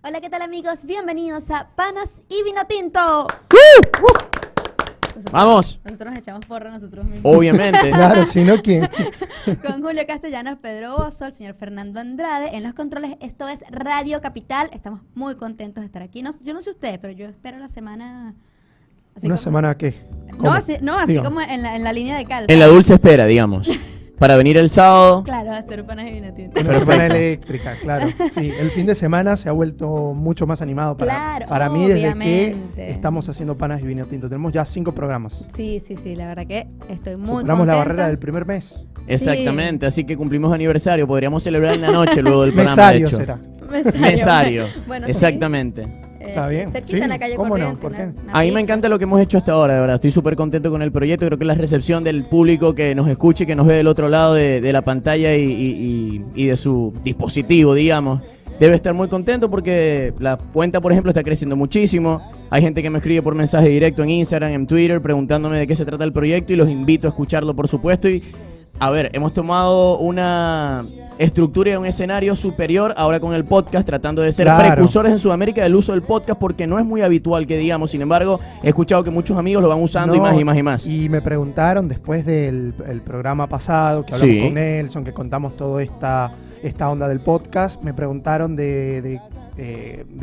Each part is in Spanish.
Hola, ¿qué tal, amigos? Bienvenidos a Panas y Vino Tinto. ¡Vamos! Nosotros nos echamos porra nosotros mismos. Obviamente. Claro, si no, ¿quién? Con Julio Castellanos, Pedro Bozo, el señor Fernando Andrade. En los controles, esto es Radio Capital. Estamos muy contentos de estar aquí. No, yo no sé ustedes, pero yo espero la semana... ¿Una semana qué? No, así Digo. como en la línea de calza. En la dulce espera, digamos. Para venir el sábado. Claro, hacer Panas y Vino Tinto. Una semana eléctrica, claro. Sí, el fin de semana se ha vuelto mucho más animado Claro, para mí desde obviamente. que estamos haciendo Panas y Vino Tinto. Tenemos ya 5 programas. Sí, la verdad que estoy muy Superamos la contenta. barrera del primer mes. Exactamente, así que cumplimos aniversario. Podríamos celebrar en la noche luego del programa. Mesario de hecho. será. Mesario. Bueno, sí. Exactamente. Está bien. Cerquita Sí, en la calle ¿cómo no? Corriente, ¿Por qué? una A mí me pizza. encanta lo que hemos hecho hasta ahora, de verdad. Estoy súper contento con el proyecto. Creo que la recepción del público que nos escuche, que nos ve del otro lado de la pantalla y de su dispositivo, digamos, debe estar muy contento porque la cuenta, por ejemplo, está creciendo muchísimo. Hay gente que me escribe por mensaje directo en Instagram, en Twitter, preguntándome de qué se trata el proyecto y los invito a escucharlo, por supuesto. Y, a ver, hemos tomado una estructura y un escenario superior ahora con el podcast, tratando de ser Claro. precursores en Sudamérica del uso del podcast porque no es muy habitual que digamos. Sin embargo, he escuchado que muchos amigos lo van usando y No, más y más y más. Y me preguntaron después del el programa pasado, que hablamos Sí. con Nelson, que contamos toda esta onda del podcast, me preguntaron de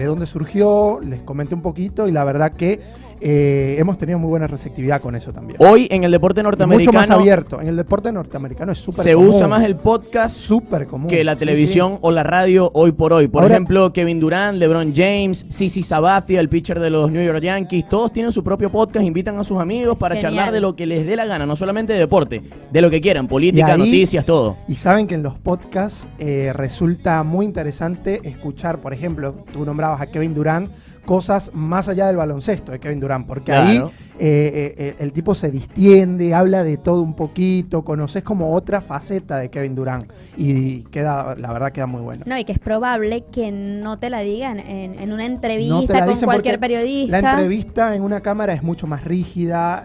dónde surgió, les comenté un poquito y la verdad que hemos tenido muy buena receptividad con eso también. Hoy en el deporte norteamericano Mucho más abierto. En el deporte norteamericano es súper se común. usa más el podcast Súper común. que la Sí, televisión sí. o la radio hoy por hoy. Por Ahora- ejemplo, Kevin Durant, LeBron James, Sisi Sabathia, el pitcher de los New York Yankees, todos tienen su propio podcast, invitan a sus amigos para Genial. charlar de lo que les dé la gana, no solamente de deporte, de lo que quieran, política, Y ahí- noticias, todo. Y saben que en los podcasts resulta muy interesante escuchar, por ejemplo, tú nombrabas a Kevin Durant, cosas más allá del baloncesto de Kevin Durant, porque Claro. ahí el tipo se distiende, habla de todo un poquito, conoces como otra faceta de Kevin Durant y la verdad queda muy bueno. No, y que es probable que no te la digan en una entrevista No te la con dicen cualquier porque periodista. La entrevista en una cámara es mucho más rígida,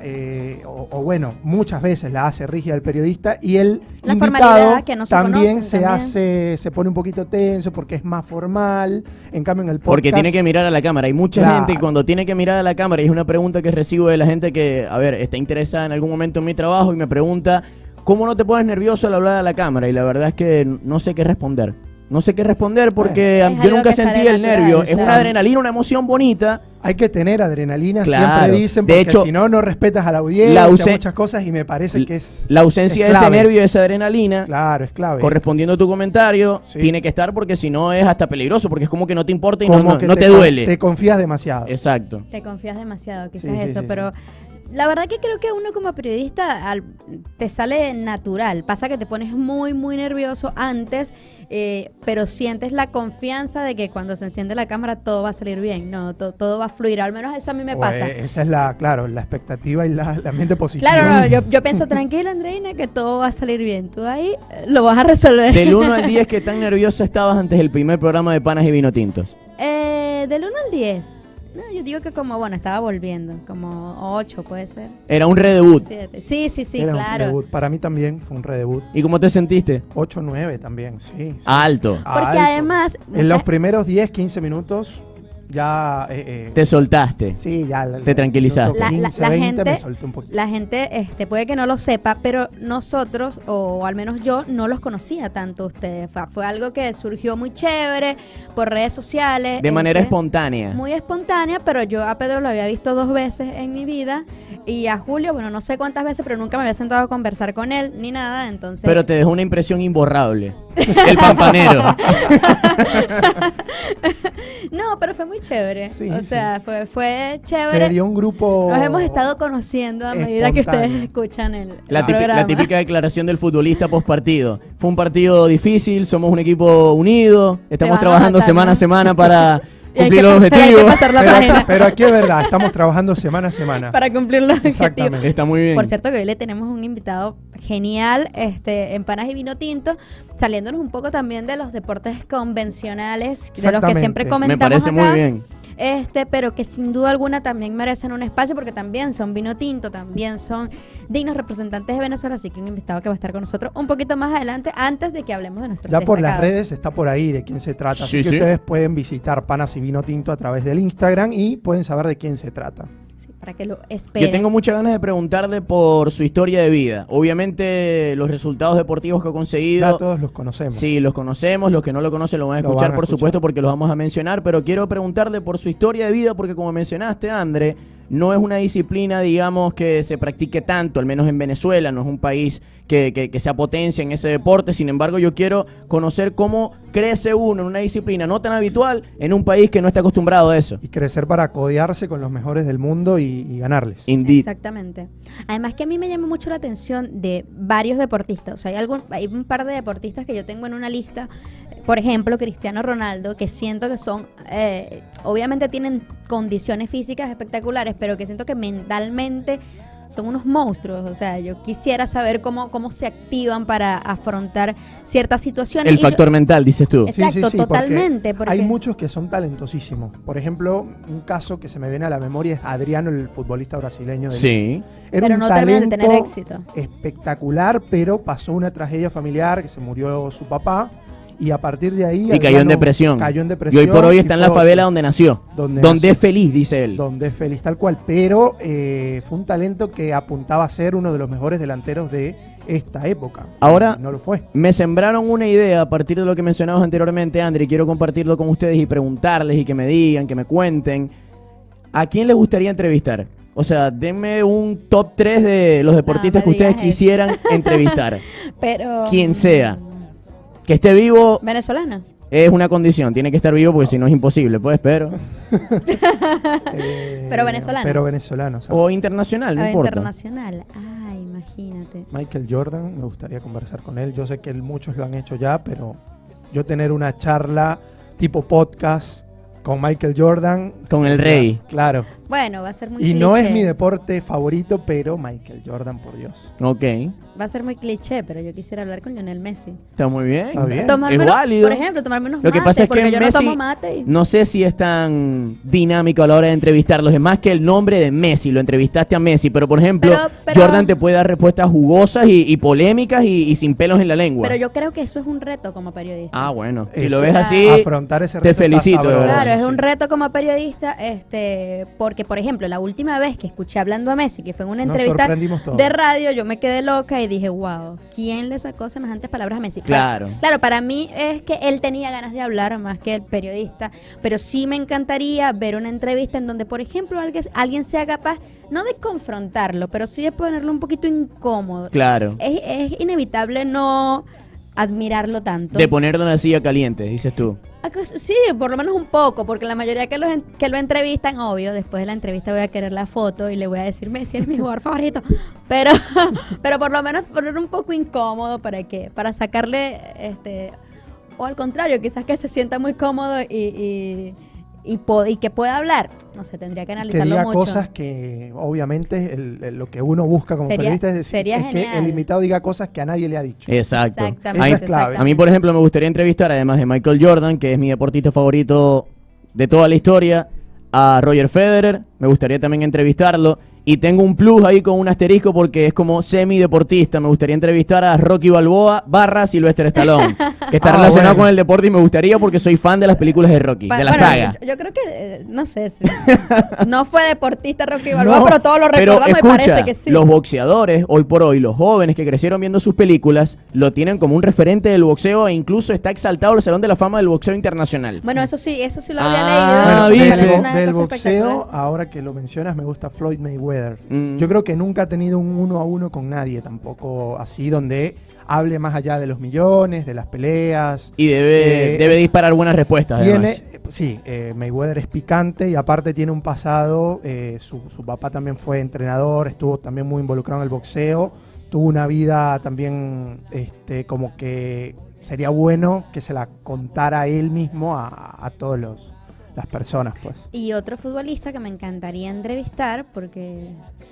o bueno, muchas veces la hace rígida el periodista y el La invitado formalidad que no se también conocen, se pone un poquito tenso porque es más formal. En cambio en el podcast Porque tiene que mirar a la cámara. Hay mucha Claro. gente que cuando tiene que mirar a la cámara, y es una pregunta que recibo de la gente que, a ver, está interesada en algún momento en mi trabajo y me pregunta, ¿cómo no te pones nervioso al hablar a la cámara? Y la verdad es que no sé qué responder. No sé qué responder porque Es yo algo nunca que sale sentí el natural, nervio. Es ¿sabes? una adrenalina, una emoción bonita. hay que tener adrenalina, Claro. siempre dicen, De porque hecho, si no, no respetas a la audiencia, la ausen- muchas cosas y me parece que es La ausencia es de ese clave. nervio, de esa adrenalina, Claro, es clave. correspondiendo a tu comentario, Sí. tiene que estar porque si no es hasta peligroso, porque es como que no te importa y Como no que te duele. Te confías demasiado. Exacto. Te confías demasiado, quizás Sí, sí, eso, sí, pero la verdad que creo que uno como periodista te sale natural. Pasa que te pones muy, muy nervioso antes, pero sientes la confianza de que cuando se enciende la cámara todo va a salir bien, no, todo va a fluir. Al menos eso a mí me pasa. Esa es la expectativa y la mente positiva. Claro, no, yo pienso, tranquila, Andreina, que todo va a salir bien. Tú ahí lo vas a resolver. Del 1 al 10, ¿qué tan nerviosa estabas antes del primer programa de Panas y Vino Tintos? Del 1 al 10. No, yo digo que estaba volviendo, como 8 puede ser. Era un redebut. 7. Sí, Era un claro. redebut. Para mí también fue un redebut. ¿Y cómo te sentiste? 8-9 también, sí. Alto. Porque Alto. además... En los primeros 10-15 minutos ya... Te soltaste. sí, ya... Te tranquilizaste. La 15, 20 gente- me solté un poquito. La gente puede que no lo sepa, pero nosotros, o al menos yo, no los conocía tanto a ustedes. Fue algo que surgió muy chévere por redes sociales. De manera espontánea. Muy espontánea, pero yo a Pedro lo había visto 2 veces en mi vida y a Julio, bueno, no sé cuántas veces, pero nunca me había sentado a conversar con él ni nada, entonces... Pero te dejó una impresión imborrable. El pampanero. No, pero fue muy chévere. Sí, o sí. sea, fue Se chévere. dio un grupo... Nos hemos estado conociendo a medida que espontáneo. ustedes escuchan el La programa. típica declaración del futbolista post partido. Fue un partido difícil, somos un equipo unido, estamos van a trabajando matar, semana ¿no? a semana para Y hay cumplir que- los pero hay que objetivos. pasar la página pero aquí es verdad, estamos trabajando semana a semana. para cumplir los objetivos. Exactamente. Está muy bien. Por cierto que hoy le tenemos un invitado genial, en Panas y Vino Tinto, saliéndonos un poco también de los deportes convencionales, de los que Exactamente. siempre Me comentamos Me parece acá. muy bien. pero que sin duda alguna también merecen un espacio porque también son vino tinto, también son dignos representantes de Venezuela, así que un invitado que va a estar con nosotros un poquito más adelante, antes de que hablemos de nuestros Ya por las destacados. redes está por ahí de quién se trata, Sí, así que sí. ustedes pueden visitar Panas y Vino Tinto a través del Instagram y pueden saber de quién se trata. Sí, para que lo esperen. Yo tengo muchas ganas de preguntarle por su historia de vida. Obviamente los resultados deportivos que ha conseguido, Ya todos los conocemos. sí, los conocemos, los que no lo conocen lo van a Lo escuchar, van a por escuchar. supuesto, porque los vamos a mencionar, pero quiero preguntarle por su historia de vida, porque como mencionaste, André, no es una disciplina, digamos, que se practique tanto, al menos en Venezuela, no es un país que sea potencia en ese deporte. Sin embargo, yo quiero conocer cómo crece uno en una disciplina no tan habitual en un país que no está acostumbrado a eso. Y crecer para codearse con los mejores del mundo y ganarles. Indeed. Exactamente. Además que a mí me llama mucho la atención de varios deportistas. O sea, hay un par de deportistas que yo tengo en una lista. Por ejemplo, Cristiano Ronaldo, que siento que son, obviamente tienen condiciones físicas espectaculares, pero que siento que mentalmente son unos monstruos. O sea, yo quisiera saber cómo se activan para afrontar ciertas situaciones. El Y yo- factor mental, dices tú. Exacto, porque totalmente, porque- hay muchos que son talentosísimos. Por ejemplo, un caso que se me viene a la memoria es Adriano, el futbolista brasileño. Sí. Era Pero un no terminan de talento tener éxito. espectacular, pero pasó una tragedia familiar, que se murió su papá, y a partir de ahí... Y cayó en depresión. Cayó en Y depresión. hoy por hoy está en la fue favela donde nació. Donde Donde nació. es feliz, dice él. donde es feliz tal cual, pero fue un talento que apuntaba a ser uno de los mejores delanteros de esta época. Ahora- Y no lo fue. Me sembraron una idea a partir de lo que mencionabas anteriormente, André, y quiero compartirlo con ustedes y preguntarles y que me digan, que me cuenten. ¿A quién les gustaría entrevistar? O sea, denme un top 3 de los deportistas No que me ustedes digas eso. quisieran entrevistar. Pero Quien sea. Que esté vivo venezolana. es una condición, tiene que estar vivo porque si no es imposible, pues, pero... Pero venezolano. Pero venezolano, ¿sabes? O internacional, no importa. Internacional. Ay, imagínate. Michael Jordan, me gustaría conversar con él. Yo sé que muchos lo han hecho ya, pero yo tener una charla tipo podcast con Michael Jordan. Con el rey. Claro. Bueno, va a ser muy Y cliché. no es mi deporte favorito, pero Michael Jordan, por Dios. Ok, Va a ser muy cliché, pero yo quisiera hablar con Lionel Messi. está muy bien. Está bien. Tomarme Es unos- válido. Por ejemplo, tomarme unos Lo que mates, pasa es porque que yo Messi, no tomo mate. y- no sé si es tan dinámico a la hora de entrevistarlos. Es más que el nombre de Messi, lo entrevistaste a Messi, pero por ejemplo, Pero- Jordan te puede dar respuestas jugosas y polémicas y sin pelos en la lengua. Pero yo creo que eso es un reto como periodista. Ah, bueno, si Eso, lo ves o sea, así, afrontar ese te reto está felicito, de sabroso, verdad. Claro, es un sí. reto como periodista, porque por ejemplo, la última vez que escuché hablando a Messi, que fue en una Nos entrevista sorprendimos todos. de radio, yo me quedé loca y dije, wow, ¿quién le sacó semejantes palabras a Messi? Claro. Claro, para mí es que él tenía ganas de hablar más que el periodista, pero sí me encantaría ver una entrevista en donde, por ejemplo, alguien sea capaz, no de confrontarlo, pero sí de ponerlo un poquito incómodo. claro, Es inevitable no admirarlo tanto. de ponerlo en la silla caliente, dices tú. Sí, por lo menos un poco, porque la mayoría que lo entrevistan, obvio, después de la entrevista voy a querer la foto y le voy a decir, Messi es mi jugador favorito, pero pero por lo menos poner un poco incómodo para sacarle, o al contrario, quizás que se sienta muy cómodo y que pueda hablar, no sé, tendría que Que analizarlo diga mucho. cosas que obviamente lo que uno busca como Sería- periodista es sería que genial. el invitado diga cosas que a nadie le ha dicho. Exacto. Exactamente, Eso es clave. A mí, por ejemplo, me gustaría entrevistar, además de Michael Jordan, que es mi deportista favorito de toda la historia, a Roger Federer. Me gustaría también entrevistarlo. Y tengo un plus ahí con un asterisco porque es como semi-deportista. Me gustaría entrevistar a Rocky Balboa / Sylvester Stallone, que está Ah, relacionado bueno. con el deporte y me gustaría porque soy fan de las películas de Rocky, de la Bueno, saga. yo creo que, no sé, no fue deportista Rocky Balboa, No, pero todos lo pero recordamos y escucha, parece que sí. los boxeadores, hoy por hoy, los jóvenes que crecieron viendo sus películas, lo tienen como un referente del boxeo e incluso está exaltado al Salón de la Fama del Boxeo Internacional. Bueno, eso sí lo había Ah, leído. ¿viste? me parece una del cosa boxeo, espectacular. ahora que lo mencionas, me gusta Floyd Mayweather. Mm. Yo creo que nunca ha tenido un 1-1 con nadie tampoco, así donde hable más allá de los millones, de las peleas. Y debe disparar buenas respuestas, Tiene, además. sí, Mayweather es picante y aparte tiene un pasado, su papá también fue entrenador, estuvo también muy involucrado en el boxeo, tuvo una vida también como que sería bueno que se la contara él mismo a todas las personas, pues. Y otro futbolista que me encantaría entrevistar, porque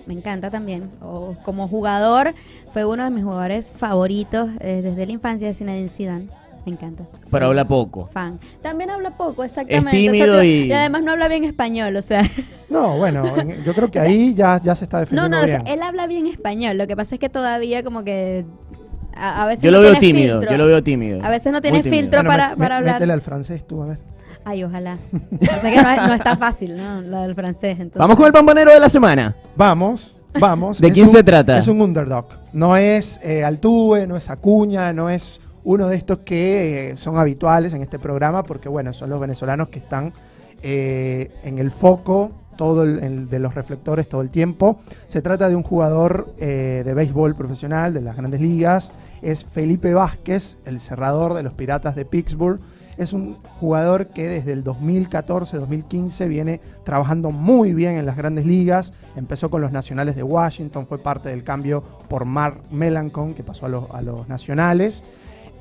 me encanta también, o como jugador, fue uno de mis jugadores favoritos desde la infancia, de Zinedine Zidane. Me encanta. Pero habla poco. Fan. También habla poco, exactamente. Es tímido y además no habla bien español, o sea. No, bueno, yo creo que ahí ya se está defendiendo No, o bien. sea, él habla bien español. Lo que pasa es que todavía como que a veces yo no lo veo tiene tímido, filtro. yo lo veo tímido. A veces no Muy tiene tímido. filtro Bueno, para hablar. Métele al francés tú, a ver. Ay, ojalá. O sea que no es tan fácil, ¿no? Lo del francés. Entonces. Vamos con el pampanero de la semana. Vamos. ¿De Es quién se trata? Es un underdog. No es Altuve, no es Acuña, no es uno de estos que son habituales en este programa, porque bueno, son los venezolanos que están en el foco de los reflectores todo el tiempo. Se trata de un jugador de béisbol profesional de las Grandes Ligas. Es Felipe Vázquez, el cerrador de los Piratas de Pittsburgh. Es un jugador que desde el 2014-2015 viene trabajando muy bien en las Grandes Ligas. Empezó con los Nacionales de Washington, fue parte del cambio por Mark Melancon, que pasó a los Nacionales.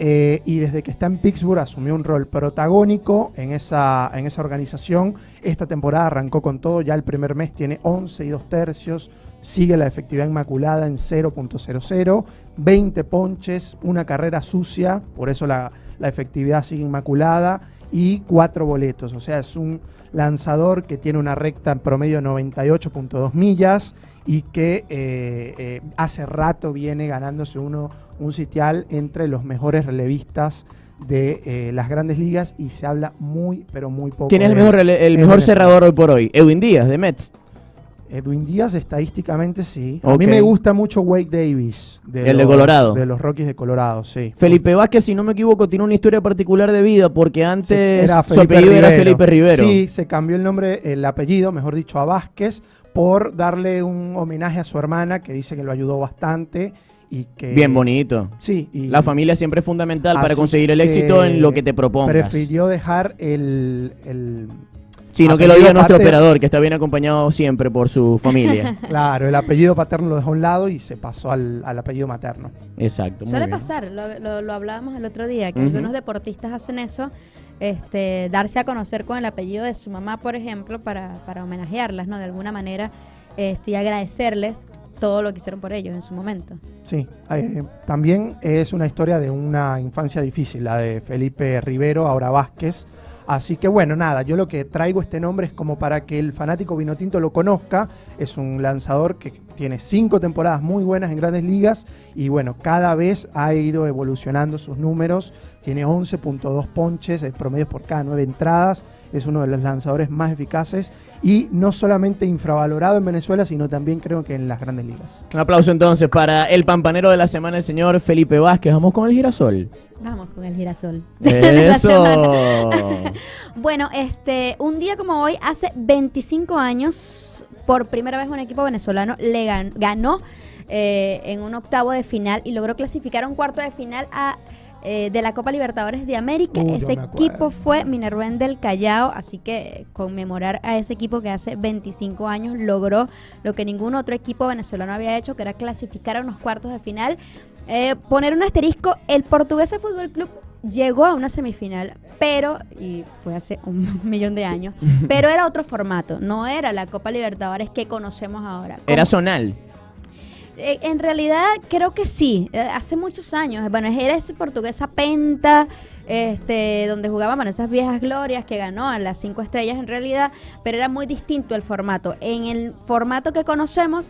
Y desde que está en Pittsburgh asumió un rol protagónico en esa organización. Esta temporada arrancó con todo, ya el primer mes tiene 11 2/3, sigue la efectividad inmaculada en 0.00, 20 ponches, una carrera sucia, por eso la efectividad sigue inmaculada, y 4 boletos. O sea, es un lanzador que tiene una recta en promedio 98.2 millas y que hace rato viene ganándose un sitial entre los mejores relevistas de las Grandes Ligas, y se habla muy, pero muy poco. ¿Quién es el mejor cerrador hoy por hoy? Edwin Díaz, de Mets. Edwin Díaz, estadísticamente sí. Okay. A mí me gusta mucho Wade Davis. De Colorado. De los Rockies de Colorado, sí. Felipe Vázquez, si no me equivoco, tiene una historia particular de vida, porque antes su Felipe apellido era Felipe Rivero. Sí, se cambió el apellido, mejor dicho, a Vázquez, por darle un homenaje a su hermana, que dice que lo ayudó bastante. Y que, bien bonito. Sí. Y la familia siempre es fundamental para así conseguir el éxito en lo que te propongas. Prefirió dejar sino que lo diga nuestro paterno. operador, que está bien acompañado siempre por su familia. Claro, el apellido paterno lo dejó a un lado y se pasó al apellido materno. Exacto. Muy Suele bien. pasar, lo hablábamos el otro día, que Ujú. algunos deportistas hacen eso, darse a conocer con el apellido de su mamá, por ejemplo, para homenajearlas, ¿no? De alguna manera, y agradecerles todo lo que hicieron por ellos en su momento. Sí, también es una historia de una infancia difícil, la de Felipe Rivero, ahora Vázquez. Así que bueno, nada, yo lo que traigo este nombre es como para que el fanático vinotinto lo conozca. Es un lanzador que tiene 5 temporadas muy buenas en Grandes Ligas y bueno, cada vez ha ido evolucionando sus números. Tiene 11.2 ponches, el promedio por cada 9 entradas. Es uno de los lanzadores más eficaces y no solamente infravalorado en Venezuela, sino también creo que en las Grandes Ligas. Un aplauso entonces para el pampanero de la semana, el señor Felipe Vázquez. Vamos con el girasol. Vamos con el girasol. Eso. Bueno, un día como hoy, hace 25 años, por primera vez un equipo venezolano le ganó en un octavo de final y logró clasificar a un cuarto de final de la Copa Libertadores de América. Ese equipo fue Minerven del Callao, así que conmemorar a ese equipo que hace 25 años logró lo que ningún otro equipo venezolano había hecho, que era clasificar a unos cuartos de final. Poner un asterisco, el Portuguesa Fútbol Club llegó a una semifinal, y fue hace 1.000.000 de años, pero era otro formato, no era la Copa Libertadores que conocemos ahora. Era zonal. En realidad creo que sí, hace muchos años. Bueno, era ese Portuguesa Penta, donde jugaban esas viejas glorias que ganó a las 5 estrellas en realidad, pero era muy distinto el formato. En el formato que conocemos,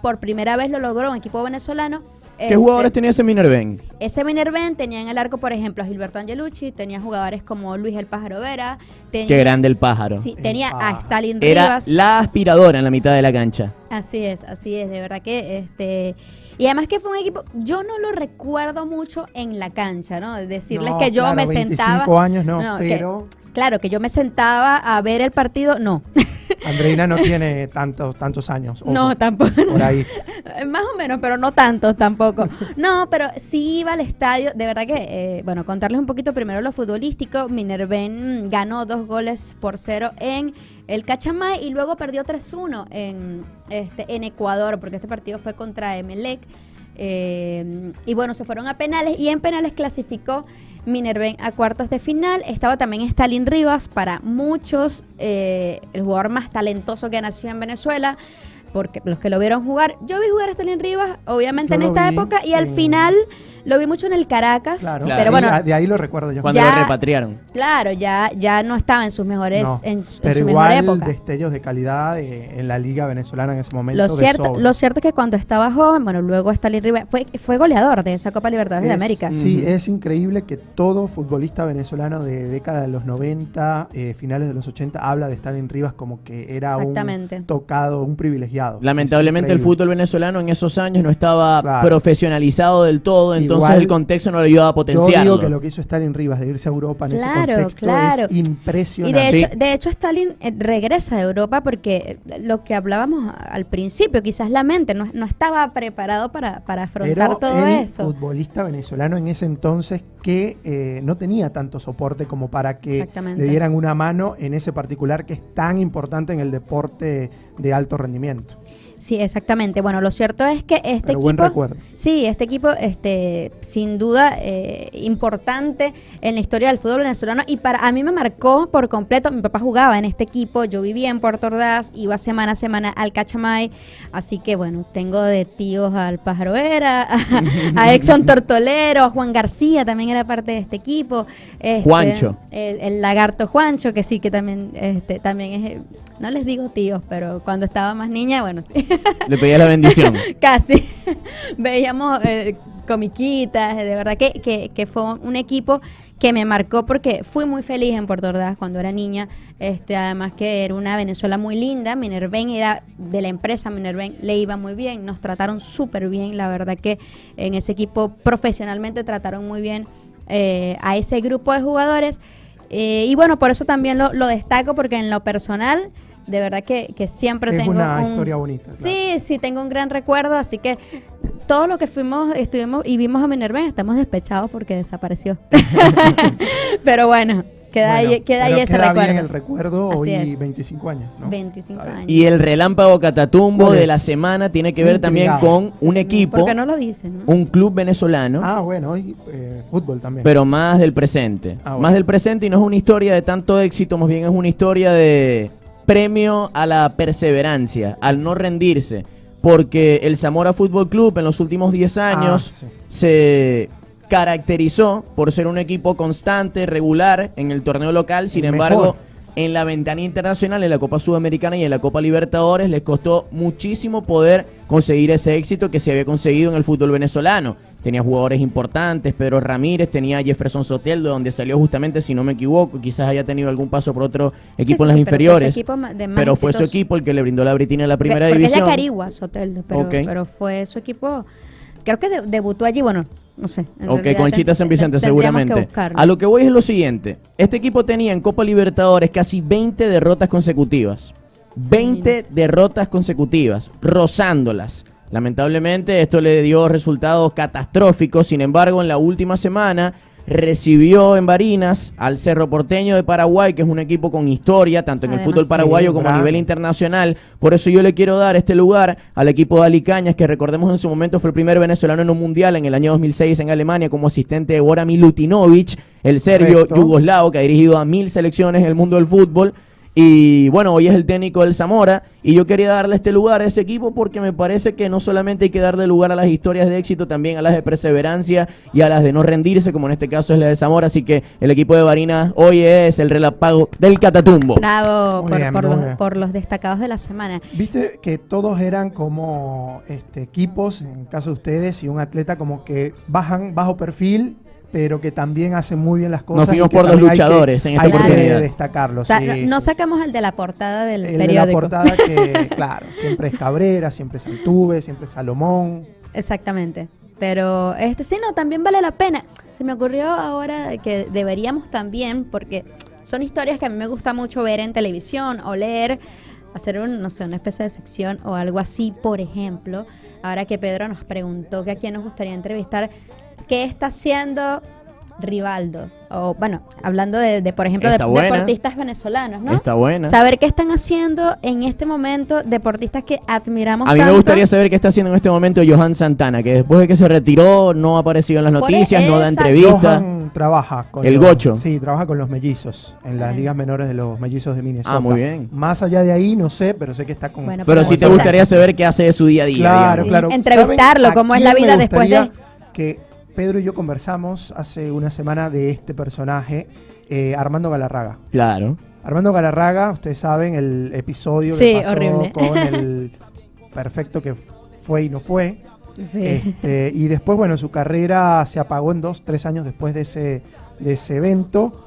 por primera vez lo logró un equipo venezolano. ¿Qué jugadores tenía ese Minerven? Ese Minerven tenía en el arco, por ejemplo, a Gilberto Angelucci, tenía jugadores como Luis el Pájaro Vera. Qué grande el pájaro. Sí, tenía a Stalin Era Rivas. la aspiradora en la mitad de la cancha. Así es, de verdad que y además que fue un equipo, yo no lo recuerdo mucho en la cancha, ¿no? Decirles No, que yo claro, me 25 sentaba. años no, pero Claro, que yo me sentaba a ver el partido, no. Andreina no tiene tantos años. Ojo, No, tampoco. Por ahí. Más o menos, pero no tantos tampoco. No, pero sí iba al estadio. De verdad que, contarles un poquito primero lo futbolístico. Minerven ganó 2-0 en el Cachamay y luego perdió 3-1 en Ecuador, porque este partido fue contra Emelec. Y bueno, se fueron a penales y en penales clasificó Minerven a cuartos de final. Estaba también Stalin Rivas, para muchos el jugador más talentoso que nació en Venezuela, porque los que lo vieron jugar, yo vi jugar a Stalin Rivas, obviamente Yo en lo esta vi época, y al en- final lo vi mucho en el Caracas, Claro, pero bueno, de ahí lo recuerdo yo. Cuando Ya- lo repatriaron. claro, ya no estaba en sus mejores, No, en su pero mejor igual época. destellos de calidad en la liga venezolana en ese momento. Lo cierto es que cuando estaba joven, bueno, luego Stalin Rivas fue goleador de esa Copa Libertadores de América. Sí, Ujú. es increíble que todo futbolista venezolano de década de los 90, finales de los 80, habla de Stalin Rivas como que era Exactamente. un tocado, un privilegiado. Lamentablemente Es el increíble. fútbol venezolano en esos años no estaba Claro. profesionalizado del todo, entonces Igual, el contexto no lo ayudaba a Yo potenciarlo. digo que lo que hizo Stalin Rivas de irse a Europa en Claro, ese contexto claro. es Y impresionante. Sí. de hecho Stalin regresa de Europa porque lo que hablábamos al principio, quizás la mente no estaba preparado para afrontar Pero todo el eso. futbolista venezolano en ese entonces que no tenía tanto soporte como para que Exactamente. le dieran una mano en ese particular que es tan importante en el deporte de alto rendimiento. Sí, exactamente. Bueno, lo cierto es que este Pero buen equipo, recuerdo. sí, este equipo, sin duda importante en la historia del fútbol venezolano y a mí me marcó por completo. Mi papá jugaba en este equipo, yo vivía en Puerto Ordaz, iba semana a semana al Cachamay, así que bueno, tengo de tíos al Pájaro Vera, a Exxon Tortolero, a Juan García también era parte de este equipo. Juancho. El lagarto Juancho, que sí, que también es, no les digo tíos, pero cuando estaba más niña, bueno, sí. Le pedía la bendición. Casi. Veíamos comiquitas, de verdad que fue un equipo que me marcó porque fui muy feliz en Puerto Ordaz cuando era niña. Además que era una Venezuela muy linda. Minerven era de la empresa Minerven, le iba muy bien, nos trataron súper bien. La verdad que en ese equipo profesionalmente trataron muy bien a ese grupo de jugadores. Y bueno, por eso también lo destaco, porque en lo personal, de verdad que siempre Es tengo una historia bonita. claro. Sí, tengo un gran recuerdo, así que todo lo que estuvimos y vimos a Minerven, estamos despechados porque desapareció. Pero bueno, queda Bueno, ahí pero ese queda recuerdo. bien el recuerdo, Así hoy es. 25 años, ¿no? 25 Está bien. años. Y el relámpago Catatumbo ¿Cuál de es? la semana tiene que ver también Intrigado. con un equipo, ¿Por qué no lo dicen? ¿no? un club venezolano, Ah, bueno, hoy fútbol también. pero más del presente. Ah, bueno. Más del presente, y no es una historia de tanto éxito, más bien es una historia de premio a la perseverancia, al no rendirse. Porque el Zamora Fútbol Club en los últimos 10 años sí. se caracterizó por ser un equipo constante, regular en el torneo local. Sin El embargo, mejor. en la ventana internacional, en la Copa Sudamericana y en la Copa Libertadores, les costó muchísimo poder conseguir ese éxito que se había conseguido en el fútbol venezolano. Tenía jugadores importantes, Pedro Ramírez, tenía a Jefferson Soteldo, donde salió justamente, si no me equivoco, quizás haya tenido algún paso por otro equipo en las inferiores. Pero fue su equipo el que le brindó la britina en la primera porque división. es de Carigua, Soteldo, Ok. pero fue su equipo. Creo que debutó allí, bueno, no sé. en Ok, realidad con el Chita San Vicente tendríamos que seguramente. buscarlo. A lo que voy es lo siguiente. Este equipo tenía en Copa Libertadores casi 20 derrotas consecutivas. 20 derrotas consecutivas, rozándolas. Lamentablemente esto le dio resultados catastróficos. Sin embargo, en la última semana recibió en Barinas al Cerro Porteño de Paraguay, que es un equipo con historia, tanto en el Además, fútbol paraguayo sí, como a grande. nivel internacional. Por eso yo le quiero dar este lugar al equipo de Alicañas, que recordemos en su momento fue el primer venezolano en un mundial en el año 2006 en Alemania como asistente de Bora Milutinovic, el serbio Correcto. yugoslavo que ha dirigido a 1000 selecciones en el mundo del fútbol. Y bueno, hoy es el técnico del Zamora y yo quería darle este lugar a ese equipo porque me parece que no solamente hay que darle lugar a las historias de éxito, también a las de perseverancia y a las de no rendirse, como en este caso es la de Zamora. Así que el equipo de Barinas hoy es el relámpago del Catatumbo. Bravo Muy bien, muy bien. por los destacados de la semana. Viste que todos eran como equipos, en el caso de ustedes, y un atleta como que bajan bajo perfil, pero que también hacen muy bien las cosas. Nos fuimos y que por los también hay que- luchadores en esta hay que oportunidad. destacarlo. O sea, sí, no sí. sacamos el de la portada del El de la periódico. portada que, claro, siempre es Cabrera, siempre es Altuve, siempre es Salomón. Exactamente. Pero sí, no, también vale la pena. Se me ocurrió ahora que deberíamos también, porque son historias que a mí me gusta mucho ver en televisión o leer, hacer no sé, una especie de sección o algo así, por ejemplo. Ahora que Pedro nos preguntó que a quién nos gustaría entrevistar, ¿qué está haciendo Rivaldo, o bueno, hablando de por ejemplo, Está buena. deportistas venezolanos, ¿no? Está buena. Saber qué están haciendo en este momento deportistas que admiramos A mí me tanto. gustaría saber qué está haciendo en este momento Johan Santana, que después de que se retiró no ha aparecido en las Por noticias, no da exacto. entrevistas. Johan trabaja con El Gocho. Sí, trabaja con los mellizos, en las Ay. ligas menores de los mellizos de Minnesota. Ah, muy bien. Más allá de ahí, no sé, pero sé que está con... Bueno, Pero Como sí te esa- gustaría saber qué hace de su día a día. Claro, digamos. claro. Entrevistarlo, ¿Saben a cómo es la quién vida me después gustaría de- que Pedro y yo conversamos hace una semana de este personaje, Armando Galarraga. Claro. Armando Galarraga, ustedes saben, el episodio Sí, que pasó horrible. con el perfecto que fue y no fue. Sí. Y después, bueno, su carrera se apagó en 2-3 años después de ese evento.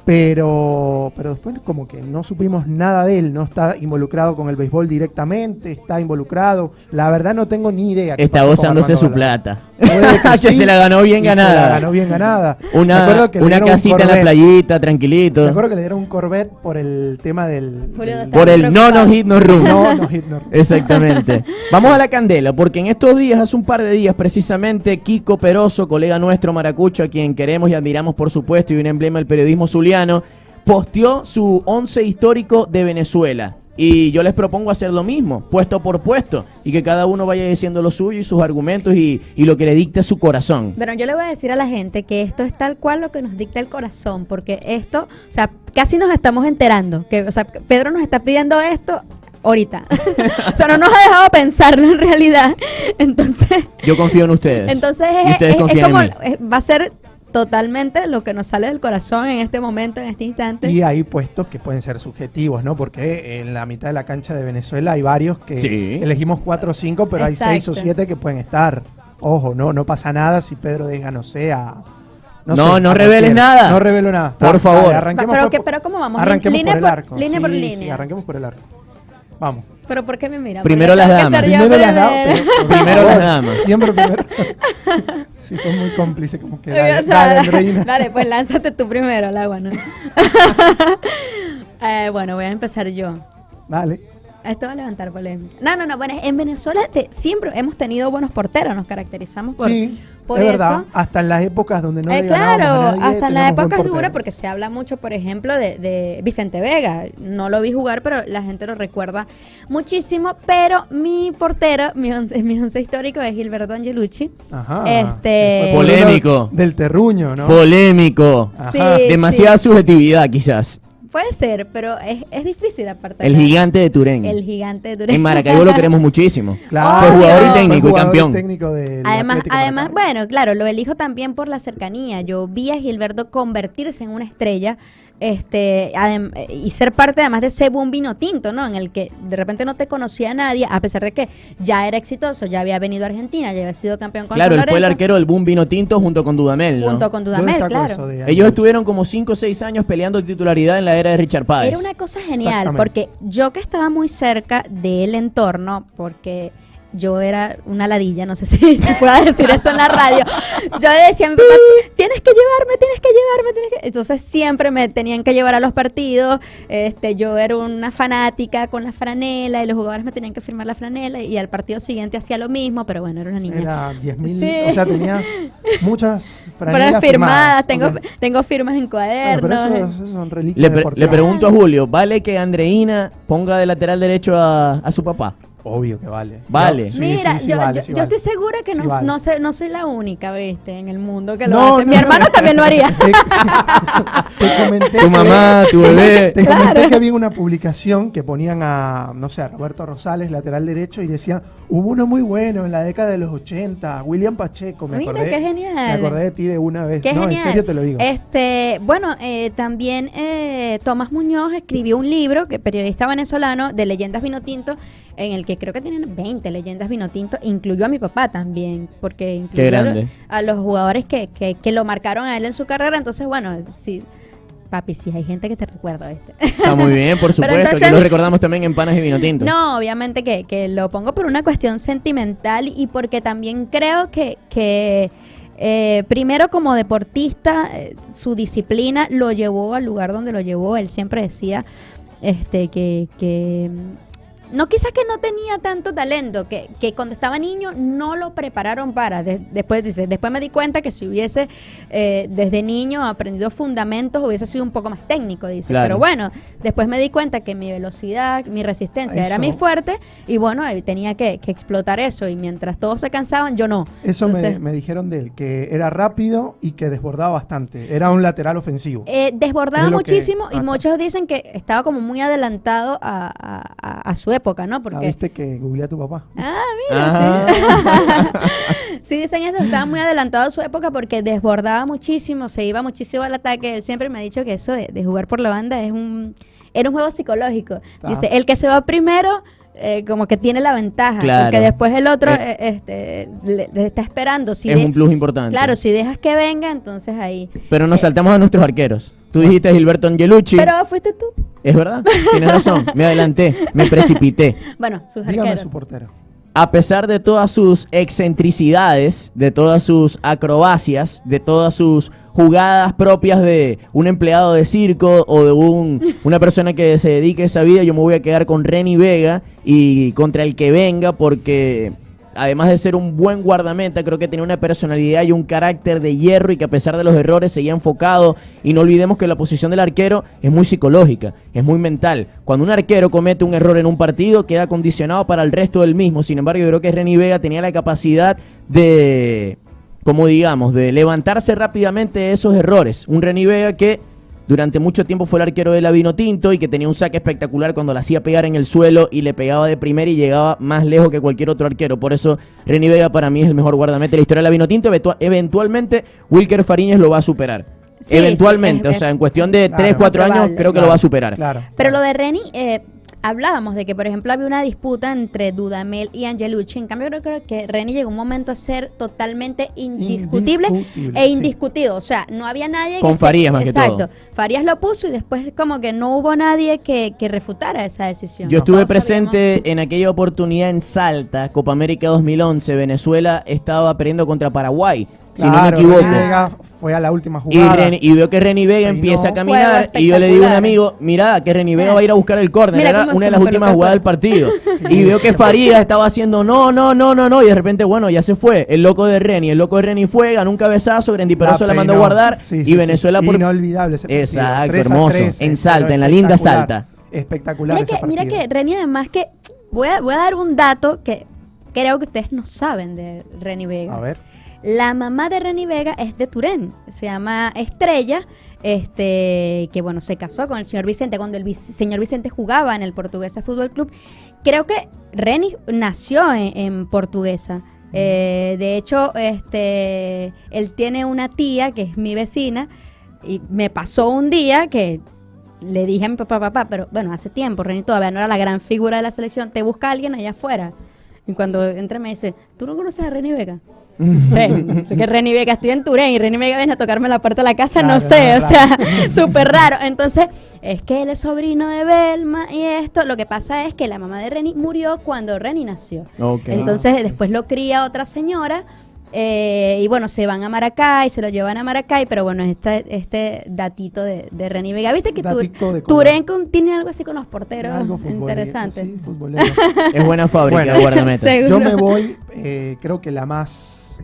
Pero después como que no supimos nada de él, no está involucrado con el béisbol directamente, está involucrado. La verdad no tengo ni idea. qué Está pasó con gozándose Armando su Galarraga. plata. Puede que Que sí, se la ganó bien y ganada. Se la ganó bien ganada. Me Una acuerdo que le dieron un casita en la Corvette. playita, tranquilito. Me acuerdo que le dieron un Corvette por el tema del... Julio del- está Por el preocupado. no hit no run. no hit, no run. Exactamente. Vamos a la candela, porque en estos días, hace un par de días precisamente, Kiko Peroso, colega nuestro maracucho, a quien queremos y admiramos por supuesto, y un emblema del periodismo zuliano, posteó su 11 histórico de Venezuela. Y yo les propongo hacer lo mismo, puesto por puesto, y que cada uno vaya diciendo lo suyo y sus argumentos y lo que le dicte su corazón. Pero yo le voy a decir a la gente que esto es tal cual lo que nos dicta el corazón, porque esto, o sea, casi nos estamos enterando, que, o sea, Pedro nos está pidiendo esto ahorita. O sea, no nos ha dejado pensarlo en realidad. Entonces, Yo confío en ustedes. entonces y ustedes es confían como, en mí. va a ser totalmente lo que nos sale del corazón en este momento, en este instante. Y hay puestos que pueden ser subjetivos, ¿no? Porque en la mitad de la cancha de Venezuela hay varios que Sí. elegimos 4 o 5, pero hay 6 o Exacto. 7 que pueden estar. Ojo, no pasa nada si Pedro deja, no sé, No, sé, no a reveles cualquiera. nada. No revelo nada. Por favor. Dale, arranquemos pero ¿cómo vamos? Arranquemos Línea por el por- arco. línea por Sí, línea. sí, arranquemos por el arco. Vamos. Pero ¿por qué me miran? Primero Porque las tengo que damas. ser yo Primero las damas, primero. pero, por Primero favor, las damas. Siempre primero. Sí, fue muy cómplice como que O dale, sea, dale, Andreina. dale, pues lánzate tú primero al agua, ¿no? Bueno, voy a empezar yo. Dale. Esto va a levantar polémica. No, bueno, en Venezuela siempre hemos tenido buenos porteros, nos caracterizamos por, Sí, por es eso. verdad. Hasta en las épocas donde no le ganábamos Claro, a nadie, hasta en la teníamos buen época es dura portero. porque se habla mucho, por ejemplo, de Vicente Vega. No lo vi jugar, pero la gente lo recuerda muchísimo. Pero mi portero, mi once histórico es Gilberto Angelucci. Ajá. Este- Fue por Polémico. uno del terruño, ¿no? Polémico. Ajá. Sí, Demasiada sí. subjetividad quizás. Puede ser, pero es difícil aparte. El gigante de Turén. El gigante de Turén. En Maracaibo lo queremos muchísimo. Claro. Fue jugador y Obvio. técnico Fue y jugador campeón. técnico del Además, Atlético Maracaibo. bueno, claro, lo elijo también por la cercanía. Yo vi a Gilberto convertirse en una estrella y ser parte además de ese boom vino tinto, ¿no? En el que de repente no te conocía a nadie, a pesar de que ya era exitoso, ya había venido a Argentina, ya había sido campeón con Claro, San él fue el Lorenzo, arquero del boom vino tinto junto con Dudamel, ¿no? junto con ¿Dónde Dudamel, está claro. eso de Ellos Angelucci? estuvieron como 5 o 6 años peleando titularidad en la era de Richard Páez. Era una cosa genial, Exactamente. porque yo que estaba muy cerca del entorno, porque yo era una ladilla, no sé si se pueda decir eso en la radio, yo le decía a mi papá, tienes que llevarme. Entonces siempre me tenían que llevar a los partidos, yo era una fanática con la franela y los jugadores me tenían que firmar la franela y al partido siguiente hacía lo mismo, pero bueno, era una niña. Era 10.000, Sí. o sea, tenías muchas Pero franelas firmadas, Ok. tengo firmas en Bueno, pero cuadernos. eso son reliquias Le deportivas. pregunto a Julio, ¿vale que Andreina ponga de lateral derecho a su papá? Obvio que vale. Vale. Sí, Mira, sí, yo, vale, yo- sí yo vale. estoy segura que Sí no, vale. no soy la única, ¿viste? En el mundo que lo No, hace. no, Mi no. hermano también lo haría. Te comenté Tu mamá, tu bebé. Te Claro. comenté que había una publicación que ponían a, no sé, a Roberto Rosales, lateral derecho, y decía, hubo uno muy bueno en la década de los 80, William Pacheco, me Mira, acordé. qué genial. Me acordé de ti de una vez. Qué no, genial. en serio te lo digo. Bueno, también Tomás Muñoz escribió un libro, que periodista venezolano, de leyendas vinotinto, en el que creo que tienen 20 leyendas vinotinto, incluyó a mi papá también, porque incluyó Qué grande. a los jugadores que lo marcaron a él en su carrera. Entonces, bueno, sí, papi, sí hay gente que te recuerda, ¿viste? Está muy bien, por supuesto. entonces- que lo recordamos también en Panas y Vino Tinto. No, obviamente que lo pongo por una cuestión sentimental y porque también creo que primero como deportista, su disciplina lo llevó al lugar donde lo llevó. Él siempre decía que no quizás que no tenía tanto talento, que cuando estaba niño no lo prepararon para. Después dice, después me di cuenta que si hubiese desde niño aprendido fundamentos hubiese sido un poco más técnico, dice. Claro. Pero bueno, después me di cuenta que mi velocidad, mi resistencia era mi fuerte y bueno, tenía que explotar eso y mientras todos se cansaban, yo no. Eso Entonces, me dijeron de él, que era rápido y que desbordaba bastante. Era un lateral ofensivo. desbordaba Es lo que- muchísimo y acá. muchos dicen que estaba como muy adelantado a su época, ¿no? Ah, Porque ¿viste que googleé a tu papá? Ah. sí. Sí, dicen eso, estaba muy adelantado a su época porque desbordaba muchísimo, se iba muchísimo al ataque. Él siempre me ha dicho que eso de jugar por la banda era un juego psicológico. Ah. Dice, el que se va primero, como que tiene la ventaja, Claro. porque después el otro le está esperando. Si Es un plus importante. Claro, si dejas que venga, entonces ahí. Pero nos saltamos a nuestros arqueros. Tú dijiste Gilberto Angelucci. Pero fuiste tú. Es verdad, tienes razón. Me adelanté, me precipité. Bueno, sus Dígame arqueros. su portero. A pesar de todas sus excentricidades, de todas sus acrobacias, de todas sus jugadas propias de un empleado de circo o de una persona que se dedique a esa vida, yo me voy a quedar con Renny Vega y contra el que venga porque además de ser un buen guardameta, creo que tenía una personalidad y un carácter de hierro y que a pesar de los errores seguía enfocado. Y no olvidemos que la posición del arquero es muy psicológica, es muy mental. Cuando un arquero comete un error en un partido, queda condicionado para el resto del mismo. Sin embargo, yo creo que Renny Vega tenía la capacidad de, como digamos, de levantarse rápidamente de esos errores. Un Renny Vega que durante mucho tiempo fue el arquero de la Vinotinto y que tenía un saque espectacular cuando la hacía pegar en el suelo y le pegaba de primera y llegaba más lejos que cualquier otro arquero. Por eso Renny Vega para mí es el mejor guardameta de la historia de la Vinotinto. Eventualmente Wilker Fariñez lo va a superar. Sí, Eventualmente, sí, o sea, en cuestión de claro, 3, 4 años probable. creo que lo va a superar. Claro. Pero lo de Renny, hablábamos de que, por ejemplo, había una disputa entre Dudamel y Angelucci. En cambio, creo que Renny llegó un momento a ser totalmente indiscutible Indiscutible, e sí. indiscutido. O sea, no había nadie Con Farías más que Exacto. todo. Farías lo puso y después como que no hubo nadie que refutara esa decisión. Yo estuve Todos presente en aquella oportunidad en Salta, Copa América 2011. Venezuela estaba perdiendo contra Paraguay, si no me Claro, equivoco. Renny Vega fue a la última Y, jugada. y veo que Renny Vega Ay, empieza no. a caminar Juego y yo le digo a un espectacular. amigo, mira que Renny Vega va a ir a buscar el córner, Mira era cómo una se de las me últimas colocó jugadas el del partido. Y veo que Farías estaba haciendo no, y de repente, bueno, ya se fue. El loco de Renny fue, ganó un cabezazo, Grandiperoso la mandó a peinó. guardar Sí, y sí, Venezuela sí. por... Inolvidable ese partido. Exacto, 3-3, hermoso. En Salta, pero en la linda espectacular. Salta. Espectacular ese Mira partido. que Renny además que... Voy a dar un dato que creo que ustedes no saben de Renny Vega. A ver. La mamá de Renny Vega es de Turén, se llama Estrella, que bueno, se casó con el señor Vicente cuando el señor Vicente jugaba en el Portuguesa Fútbol Club. Creo que Renny nació en Portuguesa. De hecho, él tiene una tía que es mi vecina y me pasó un día que le dije a mi papá, pero bueno, hace tiempo, Renny todavía no era la gran figura de la selección, te busca alguien allá afuera. Y cuando entra me dice, ¿tú no conoces a Renny Vega? Sí, sé que Renny Vega, estoy en Turén y Renny Vega viene a tocarme la puerta de la casa, Claro, no sé, no, o sea, súper raro. Entonces, es que él es sobrino de Belma y esto, lo que pasa es que la mamá de Renny murió cuando Renny nació. Ok. Entonces, después lo cría otra señora y bueno, se van a Maracay, se lo llevan a Maracay, pero bueno, este datito de Renny Vega. ¿Viste que Datico de color. Turén tiene algo así con los porteros? Algo futbolero, Interesante. sí, futbolero. Es buena fábrica Bueno. de guardametas. Seguro. Yo me voy, creo que la más,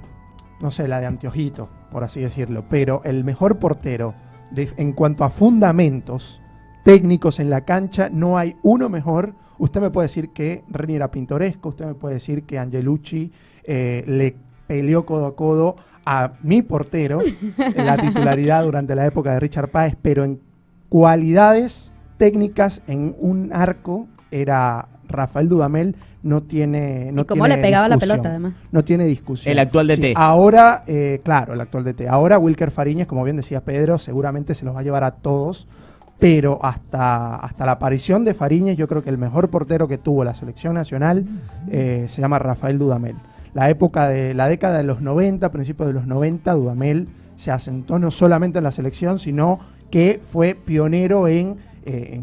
no sé, la de Anteojito, por así decirlo, pero el mejor portero en cuanto a fundamentos técnicos en la cancha, no hay uno mejor. Usted me puede decir que Renny era pintoresco, usted me puede decir que Angelucci le peleó codo a codo a mi portero en la titularidad durante la época de Richard Páez, pero en cualidades técnicas en un arco era Rafael Dudamel. No tiene Y cómo le pegaba la discusión. pelota, además. No tiene discusión. El actual DT. Sí, ahora, claro, el actual DT. Ahora Wilker Fariñez, como bien decía Pedro, seguramente se los va a llevar a todos, pero hasta la aparición de Fariñez, yo creo que el mejor portero que tuvo la selección nacional se llama Rafael Dudamel. La década de los 90, principios de los 90, Dudamel se asentó no solamente en la selección, sino que fue pionero en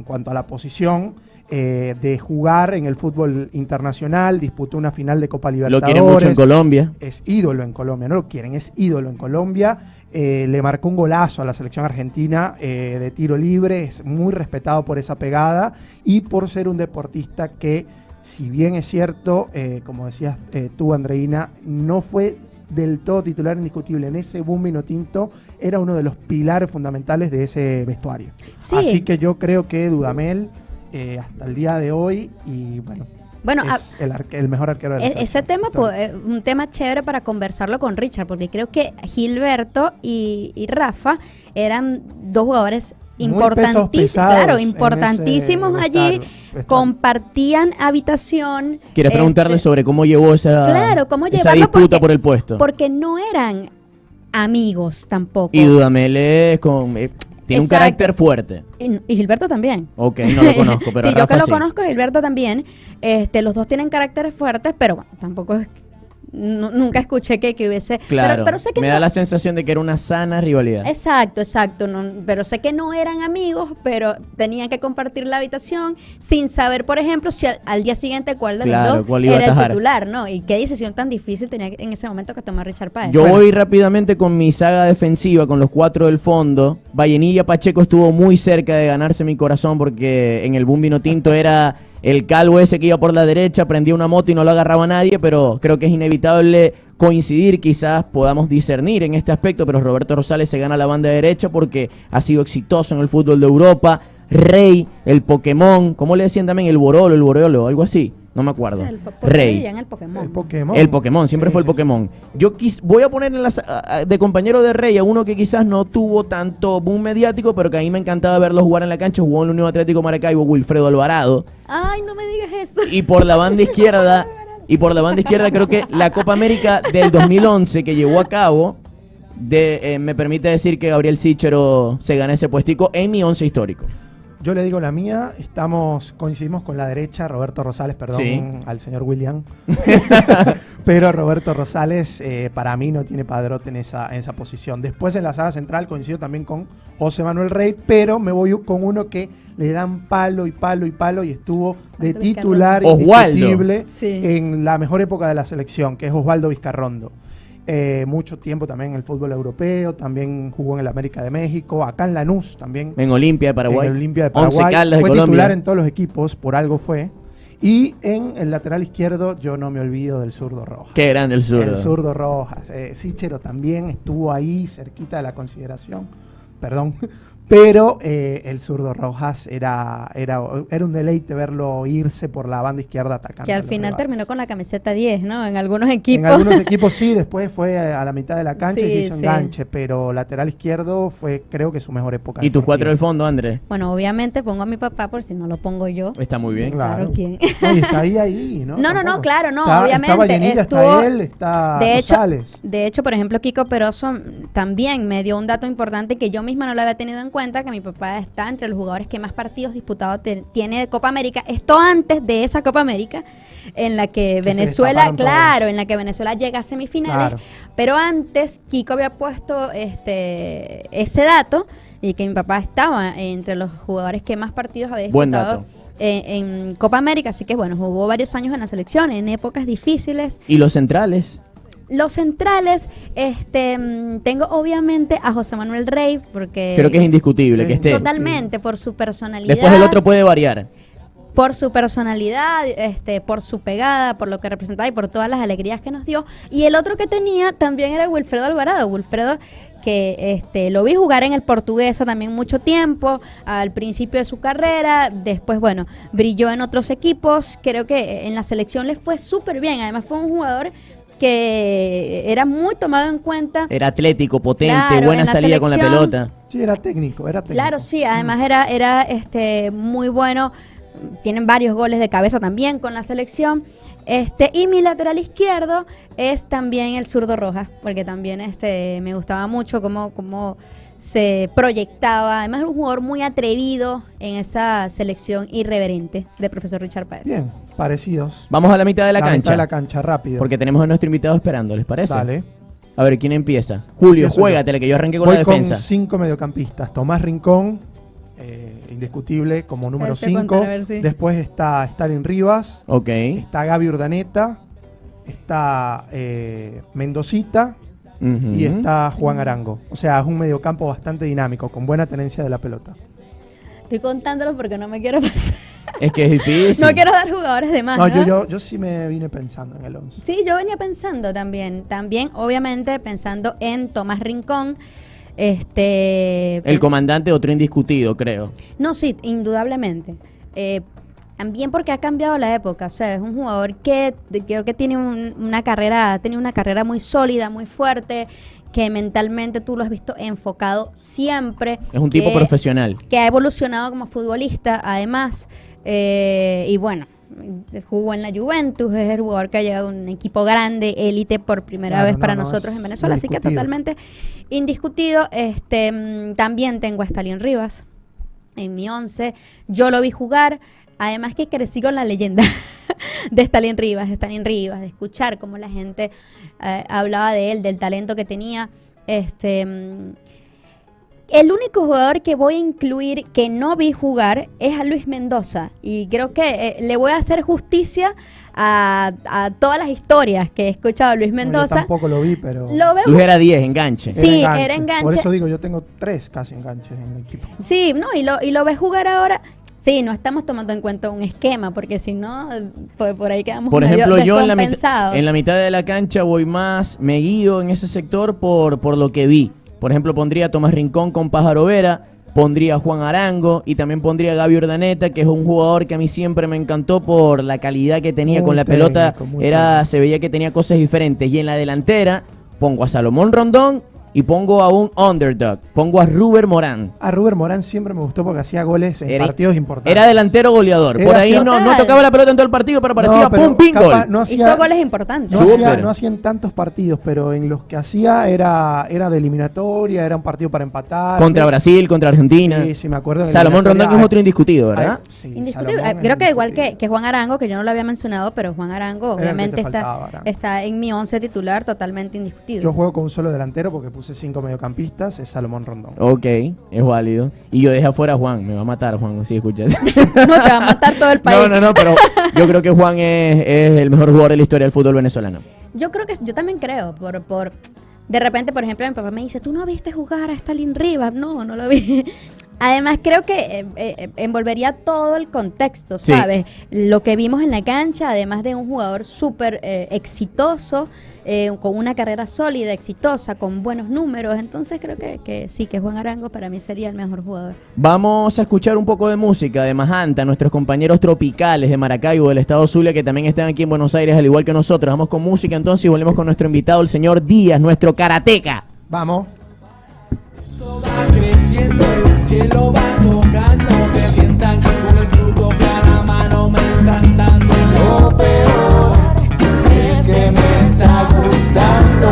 cuanto a la posición de jugar en el fútbol internacional, disputó una final de Copa Lo Libertadores. quieren mucho en Colombia. Es ídolo en Colombia, no lo quieren, es ídolo en Colombia. Le marcó un golazo a la selección argentina de tiro libre, es muy respetado por esa pegada y por ser un deportista que si bien es cierto, como decías tú, Andreina, no fue del todo titular indiscutible en ese boom vinotinto, era uno de los pilares fundamentales de ese vestuario. Sí. Así que yo creo que Dudamel, hasta el día de hoy, y bueno, es el mejor arquero de la ese tema es un tema chévere para conversarlo con Richard, porque creo que Gilberto y Rafa eran dos jugadores importantísimos allí, compartían habitación. ¿Quieres preguntarle sobre cómo llevó esa disputa por el puesto? Porque no eran amigos tampoco. Y Dudamel tiene un carácter fuerte. Y Gilberto también. Ok, no lo conozco, pero sí, Rafa yo que lo sí conozco, Gilberto también. Los dos tienen caracteres fuertes, pero bueno, tampoco es... nunca escuché que hubiese... Claro, pero sé que da la sensación de que era una sana rivalidad. Exacto. Pero sé que no eran amigos, pero tenían que compartir la habitación sin saber, por ejemplo, si al día siguiente cuál de los dos era el titular, ¿no? Y qué decisión tan difícil tenía en ese momento que tomar Richard Páez. Yo voy rápidamente con mi saga defensiva, con los 4 del fondo. Vallenilla Pacheco estuvo muy cerca de ganarse mi corazón porque en el boom vinotinto era... el calvo ese que iba por la derecha, prendía una moto y no lo agarraba a nadie, pero creo que es inevitable coincidir, quizás podamos discernir en este aspecto, pero Roberto Rosales se gana la banda derecha porque ha sido exitoso en el fútbol de Europa. Rey, el Pokémon, ¿cómo le decían también? El Borolo, algo así, no me acuerdo. Rey. El Pokémon, siempre fue el Pokémon. Yo voy a poner de compañero de Rey a uno que quizás no tuvo tanto boom mediático, pero que a mí me encantaba verlo jugar en la cancha. Jugó en el Unión Atlético Maracaibo, Wilfredo Alvarado. Ay, no me digas eso. Y por la banda izquierda, creo que la Copa América del 2011 que llevó a cabo, me permite decir que Gabriel Sichero se gana ese puestico en mi 11 histórico. Yo le digo la mía, coincidimos con la derecha, Roberto Rosales, perdón, sí, al señor William. Pero Roberto Rosales para mí no tiene padrote en esa posición. Después en la saga central coincido también con José Manuel Rey, pero me voy con uno que le dan palo y estuvo de titular indiscutible en la mejor época de la selección, que es Osvaldo Vizcarrondo. Mucho tiempo también en el fútbol europeo, también jugó en el América de México, acá en Lanús también. En Olimpia de Paraguay. En Olimpia de Paraguay. Fue titular en todos los equipos, por algo fue. Y en el lateral izquierdo, yo no me olvido del zurdo Rojas. Qué grande el zurdo. El zurdo Rojas. Sichero también estuvo ahí, cerquita de la consideración. Perdón. Pero el zurdo Rojas era un deleite verlo irse por la banda izquierda atacando. Que al final terminó con la camiseta 10, ¿no? En algunos equipos. En algunos equipos sí, después fue a la mitad de la cancha y se hizo enganche, pero lateral izquierdo fue, creo que su mejor época. ¿Y tus 4 del fondo, Andrés? Bueno, obviamente pongo a mi papá por si no lo pongo yo. Está muy bien. Claro. ¿Quién? No, y está ahí, ¿no? No, claro, no, obviamente. Está Vallenilla, está él, está Rosales. De hecho, por ejemplo, Kiko Peroso también me dio un dato importante que yo misma no lo había tenido en cuenta, que mi papá está entre los jugadores que más partidos disputados tiene de Copa América. Esto antes de esa Copa América en la que Venezuela llega a semifinales, pero antes Kiko había puesto ese dato y que mi papá estaba entre los jugadores que más partidos había disputado en Copa América, así que bueno, jugó varios años en la selección en épocas difíciles. ¿Y los centrales? Los centrales, tengo obviamente a José Manuel Rey, porque... creo que es indiscutible que esté. Totalmente, por su personalidad. Después el otro puede variar. Por su personalidad, por su pegada, por lo que representaba y por todas las alegrías que nos dio. Y el otro que tenía también era Wilfredo Alvarado. Wilfredo, que lo vi jugar en el Portuguesa también mucho tiempo, al principio de su carrera, después, bueno, brilló en otros equipos. Creo que en la selección le fue súper bien. Además fue un jugador que era muy tomado en cuenta. Era atlético, potente, buena salida con la pelota. Sí, era técnico. Claro, sí, además era muy bueno. Tienen varios goles de cabeza también con la selección. Y mi lateral izquierdo es también el zurdo Rojas, porque también me gustaba mucho cómo se proyectaba. Además, era un jugador muy atrevido en esa selección irreverente de profesor Richard Páez. Bien, parecidos. Vamos a la mitad de la cancha. Mitad de la cancha, rápido. Porque tenemos a nuestro invitado esperando, ¿les parece? Dale. A ver, ¿quién empieza? Julio, juégatele, que yo arranqué con la defensa. Con 5 mediocampistas. Tomás Rincón, indiscutible, como número 5. Después está Stalin Rivas. Ok. Está Gaby Urdaneta. Está Mendocita. Y está Juan Arango. O sea, es un mediocampo bastante dinámico, con buena tenencia de la pelota. Estoy contándolo porque no me quiero pasar. Es que es difícil. No quiero dar jugadores de más. No, ¿no? yo sí me vine pensando en el 11. Sí, yo venía pensando también, obviamente pensando en Tomás Rincón, El comandante, otro indiscutido, creo. No, sí, indudablemente. También porque ha cambiado la época, o sea, es un jugador que creo que tiene una carrera, ha tenido una carrera muy sólida, muy fuerte, que mentalmente tú lo has visto enfocado siempre. Es un tipo profesional. Que ha evolucionado como futbolista, además, y bueno, jugó en la Juventus, es el jugador que ha llegado a un equipo grande, élite por primera vez para nosotros en Venezuela, así que totalmente indiscutido. También tengo a Stalin Rivas en mi 11, yo lo vi jugar, además que crecí con la leyenda de Stalin Rivas, de escuchar cómo la gente hablaba de él, del talento que tenía. El único jugador que voy a incluir que no vi jugar es a Luis Mendoza. Y creo que le voy a hacer justicia a todas las historias que he escuchado de Luis Mendoza. Yo tampoco lo vi, pero... Luis era 10, enganche. Sí, era enganche. Por eso digo, yo tengo 3 casi enganches en el equipo. Sí, no, y lo ves jugar ahora. Sí, no estamos tomando en cuenta un esquema, porque si no, pues por ahí quedamos por medio ejemplo, yo descompensados. en la mitad de la cancha voy más, me guío en ese sector por lo que vi. Por ejemplo, pondría a Tomás Rincón con Pájaro Vera, pondría a Juan Arango y también pondría a Gaby Urdaneta, que es un jugador que a mí siempre me encantó por la calidad que tenía con la pelota. Se veía que tenía cosas diferentes. Y en la delantera pongo a Salomón Rondón y pongo a un underdog, pongo a Ruber Morán. A Ruber Morán siempre me gustó porque hacía goles en partidos importantes. Era delantero goleador. Por ahí no tocaba la pelota en todo el partido, pero parecía pum, ping, gol. Hizo goles importantes. No hacía en tantos partidos, pero en los que hacía era de eliminatoria, era un partido para empatar. Contra Brasil, contra Argentina. Sí, me acuerdo. Salomón Rondón es otro indiscutido, ¿verdad? Sí, indiscutible. Creo que igual que Juan Arango, que yo no lo había mencionado, pero Juan Arango obviamente está en mi 11 titular totalmente indiscutido. Yo juego con un solo delantero porque puse 5 mediocampistas, es Salomón Rondón. Ok, es válido. Y yo dejé afuera a Juan, me va a matar Juan, si escuchas. No, te va a matar todo el país. No, pero yo creo que Juan es el mejor jugador de la historia del fútbol venezolano. Yo también creo, de repente, por ejemplo, mi papá me dice, ¿tú no viste jugar a Stalin Rivas? No lo vi. Además, creo que envolvería todo el contexto, ¿sabes? Sí. Lo que vimos en la cancha, además de un jugador súper exitoso, con una carrera sólida, exitosa, con buenos números. Entonces, creo que sí, que Juan Arango para mí sería el mejor jugador. Vamos a escuchar un poco de música de Majanta, nuestros compañeros tropicales de Maracaibo, del estado Zulia, que también están aquí en Buenos Aires, al igual que nosotros. Vamos con música entonces y volvemos con nuestro invitado, el señor Díaz, nuestro karateca. Vamos. Va creciendo, el cielo va tocando, me sientan con el fruto que a la mano me están dando. Y lo peor es que me está gustando.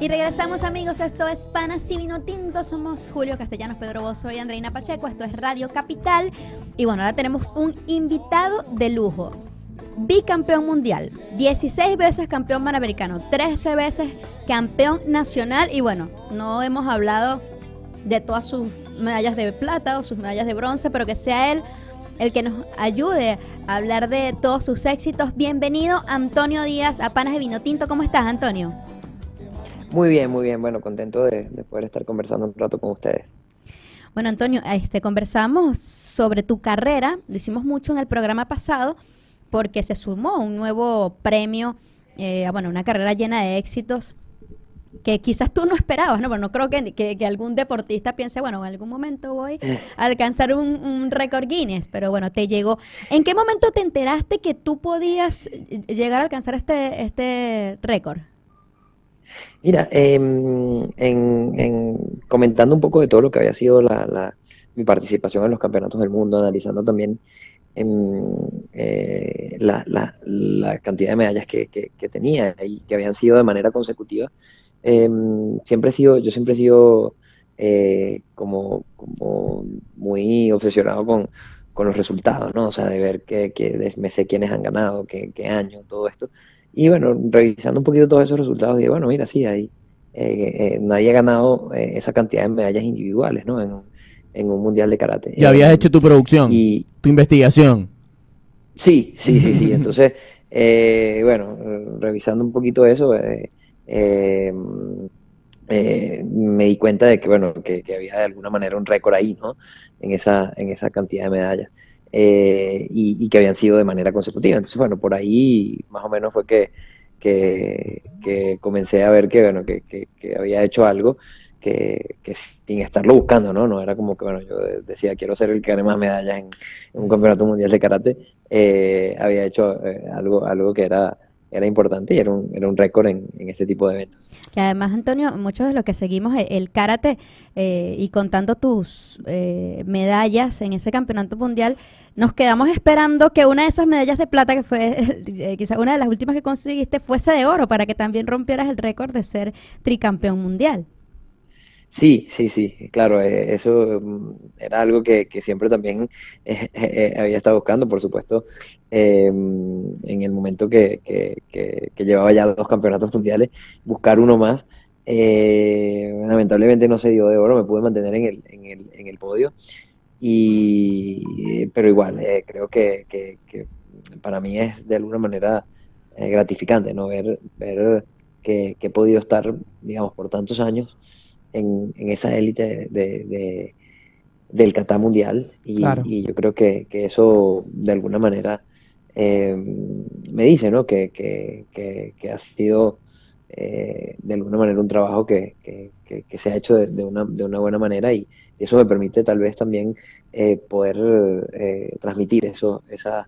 Y regresamos, amigos, esto es Panas y Vino Tinto, somos Julio Castellanos, Pedro Bozo y Andreina Pacheco, esto es Radio Capital. Y bueno, ahora tenemos un invitado de lujo, bicampeón mundial, 16 veces campeón panamericano, 13 veces campeón nacional. Y bueno, no hemos hablado de todas sus medallas de plata o sus medallas de bronce, pero que sea él el que nos ayude a hablar de todos sus éxitos. Bienvenido, Antonio Díaz, a Panas de Vino Tinto. ¿Cómo estás, Antonio? Muy bien, muy bien. Bueno, contento de poder estar conversando un rato con ustedes. Bueno, Antonio, conversamos sobre tu carrera, lo hicimos mucho en el programa pasado, porque se sumó un nuevo premio, una carrera llena de éxitos que quizás tú no esperabas, ¿no? Pero no creo que algún deportista piense, bueno, en algún momento voy a alcanzar un récord Guinness, pero bueno, te llegó. ¿En qué momento te enteraste que tú podías llegar a alcanzar este récord? Mira, comentando un poco de todo lo que había sido mi participación en los campeonatos del mundo, analizando también la cantidad de medallas que tenía y que habían sido de manera consecutiva, yo siempre he sido como muy obsesionado con los resultados, ¿no? O sea, de ver me sé quiénes han ganado, qué año, todo esto. Y bueno, revisando un poquito todos esos resultados, dije, bueno, mira, sí, nadie ha ganado esa cantidad de medallas individuales, ¿no? En un mundial de karate. Ya habías hecho tu producción, tu investigación. Sí. Entonces, revisando un poco eso, me di cuenta de que, bueno, que había de alguna manera un récord ahí, ¿no? En esa cantidad de medallas. Y que habían sido de manera consecutiva. Entonces, bueno, por ahí más o menos fue que comencé a ver que había hecho algo que sin estarlo buscando, ¿no? No era como que, bueno, yo decía, quiero ser el que gane más medallas en un campeonato mundial de karate. Había hecho algo que era importante y era un récord en este tipo de eventos. Que además, Antonio, muchos de los que seguimos el karate y contando tus medallas en ese campeonato mundial, nos quedamos esperando que una de esas medallas de plata, que fue quizás una de las últimas que conseguiste, fuese de oro, para que también rompieras el récord de ser tricampeón mundial. Sí, claro, eso era algo que siempre también había estado buscando, por supuesto, en el momento que llevaba ya 2 campeonatos mundiales, buscar uno más. Lamentablemente no se dio de oro, me pude mantener en el podio, pero igual, creo que para mí es de alguna manera gratificante, ¿no? Ver que he podido estar, digamos, por tantos años en esa élite del kata mundial Claro. y yo creo que eso de alguna manera me dice, ¿no? que ha sido de alguna manera un trabajo que se ha hecho de una buena manera y eso me permite tal vez también poder transmitir esas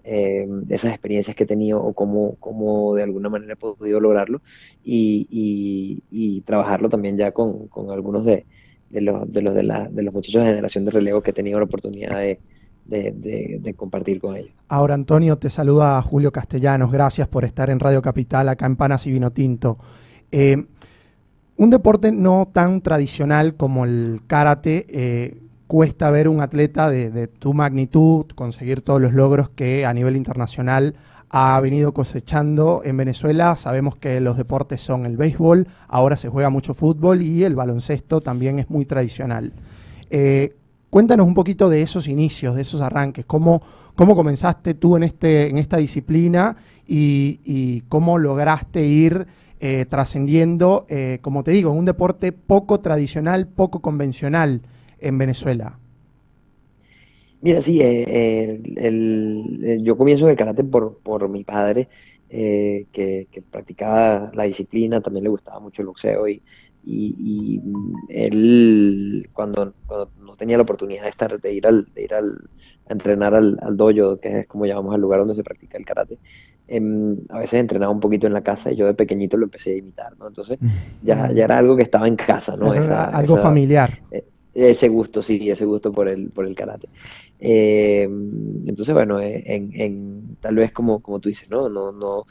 experiencias que he tenido o cómo de alguna manera he podido lograrlo y trabajarlo también ya con algunos de los muchachos de generación de relevo que he tenido la oportunidad de compartir con ellos. Ahora, Antonio, te saluda Julio Castellanos. Gracias por estar en Radio Capital, acá en Panas y Vino Tinto. Un deporte no tan tradicional como el karate, cuesta ver un atleta de tu magnitud, conseguir todos los logros que a nivel internacional ha venido cosechando en Venezuela. Sabemos que los deportes son el béisbol, ahora se juega mucho fútbol y el baloncesto también es muy tradicional. Cuéntanos un poquito de esos inicios, de esos arranques, cómo comenzaste tú en esta disciplina y cómo lograste ir trascendiendo, como te digo, un deporte poco tradicional, poco convencional en Venezuela. Mira, sí, yo comienzo en el karate por mi padre, que practicaba la disciplina, también le gustaba mucho el boxeo y él cuando no tenía la oportunidad de ir a entrenar al dojo, que es como llamamos al lugar donde se practica el karate, a veces entrenaba un poquito en la casa y yo de pequeñito lo empecé a imitar, ¿no? Entonces ya era algo que estaba en casa, ¿no? Algo familiar. Ese gusto por el karate. Entonces, bueno, tal vez como tú dices, no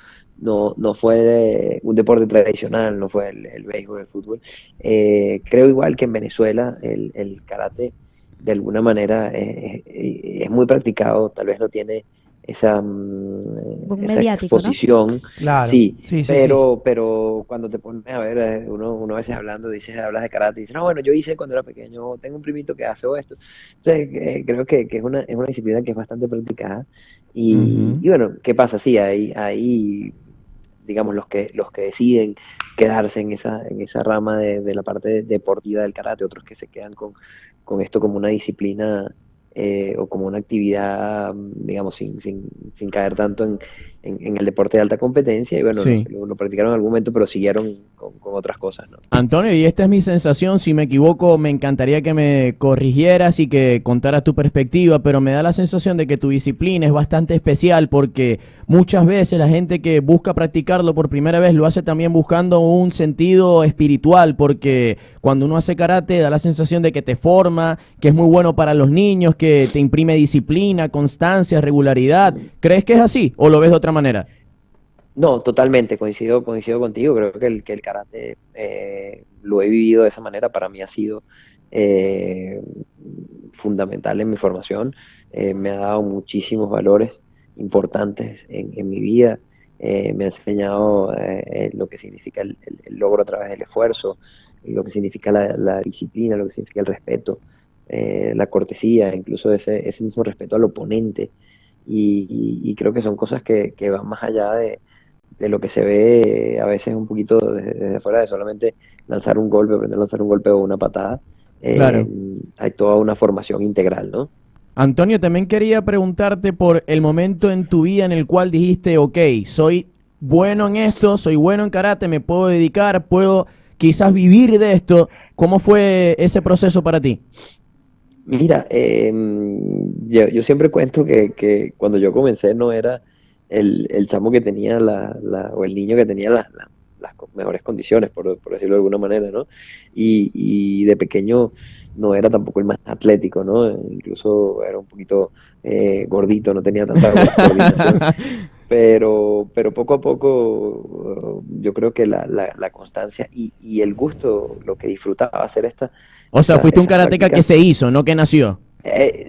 fue un deporte tradicional, no fue el béisbol, el fútbol. Creo igual que en Venezuela el karate de alguna manera es muy practicado, tal vez no tiene Boom esa mediático, ¿no? exposición. Claro. Sí, Sí, sí, sí. pero cuando te pones a ver, uno a veces hablando, hablas de karate y dices, no, bueno, yo hice cuando era pequeño, o tengo un primito que hace o esto. Entonces, creo que es una disciplina que es bastante practicada. Ujú. Y bueno, ¿qué pasa? Sí, hay digamos, los que deciden quedarse en esa rama de la parte deportiva del karate, otros que se quedan con esto como una disciplina o como una actividad, digamos, sin caer tanto en el deporte de alta competencia, y bueno, Sí. lo practicaron en algún momento, pero siguieron con otras cosas, ¿no? Antonio, y esta es mi sensación, si me equivoco, me encantaría que me corrigieras y que contaras tu perspectiva, pero me da la sensación de que tu disciplina es bastante especial porque muchas veces la gente que busca practicarlo por primera vez lo hace también buscando un sentido espiritual, porque cuando uno hace karate da la sensación de que te forma, que es muy bueno para los niños, que te imprime disciplina, constancia, regularidad. ¿Crees que es así o lo ves de otra manera? No, totalmente, coincido contigo. Creo que el karate lo he vivido de esa manera. Para mí ha sido eh, fundamental en mi formación. Me ha dado muchísimos valores importantes en mi vida. Me ha enseñado lo que significa el logro a través del esfuerzo, lo que significa la disciplina, lo que significa el respeto, la cortesía, incluso ese mismo respeto al oponente. Y creo que son cosas que van más allá de lo que se ve a veces un poquito desde fuera, de solamente lanzar un golpe, aprender a lanzar un golpe o una patada. Eh, Claro. Hay toda una formación integral, ¿no? Antonio, también quería preguntarte por el momento en tu vida en el cual dijiste, ok, soy bueno en esto, soy bueno en karate, me puedo dedicar, puedo quizás vivir de esto. ¿Cómo fue ese proceso para ti? Mira, yo siempre cuento que cuando yo comencé no era el chamo que tenía o el niño que tenía mejores condiciones, por decirlo de alguna manera, ¿no? Y de pequeño no era tampoco el más atlético, ¿no? Incluso era un poquito gordito, no tenía tanta coordinación. Pero poco a poco yo creo que la constancia y el gusto, lo que disfrutaba hacer O sea, fuiste un esas karateca que prácticas. se hizo, no que nació.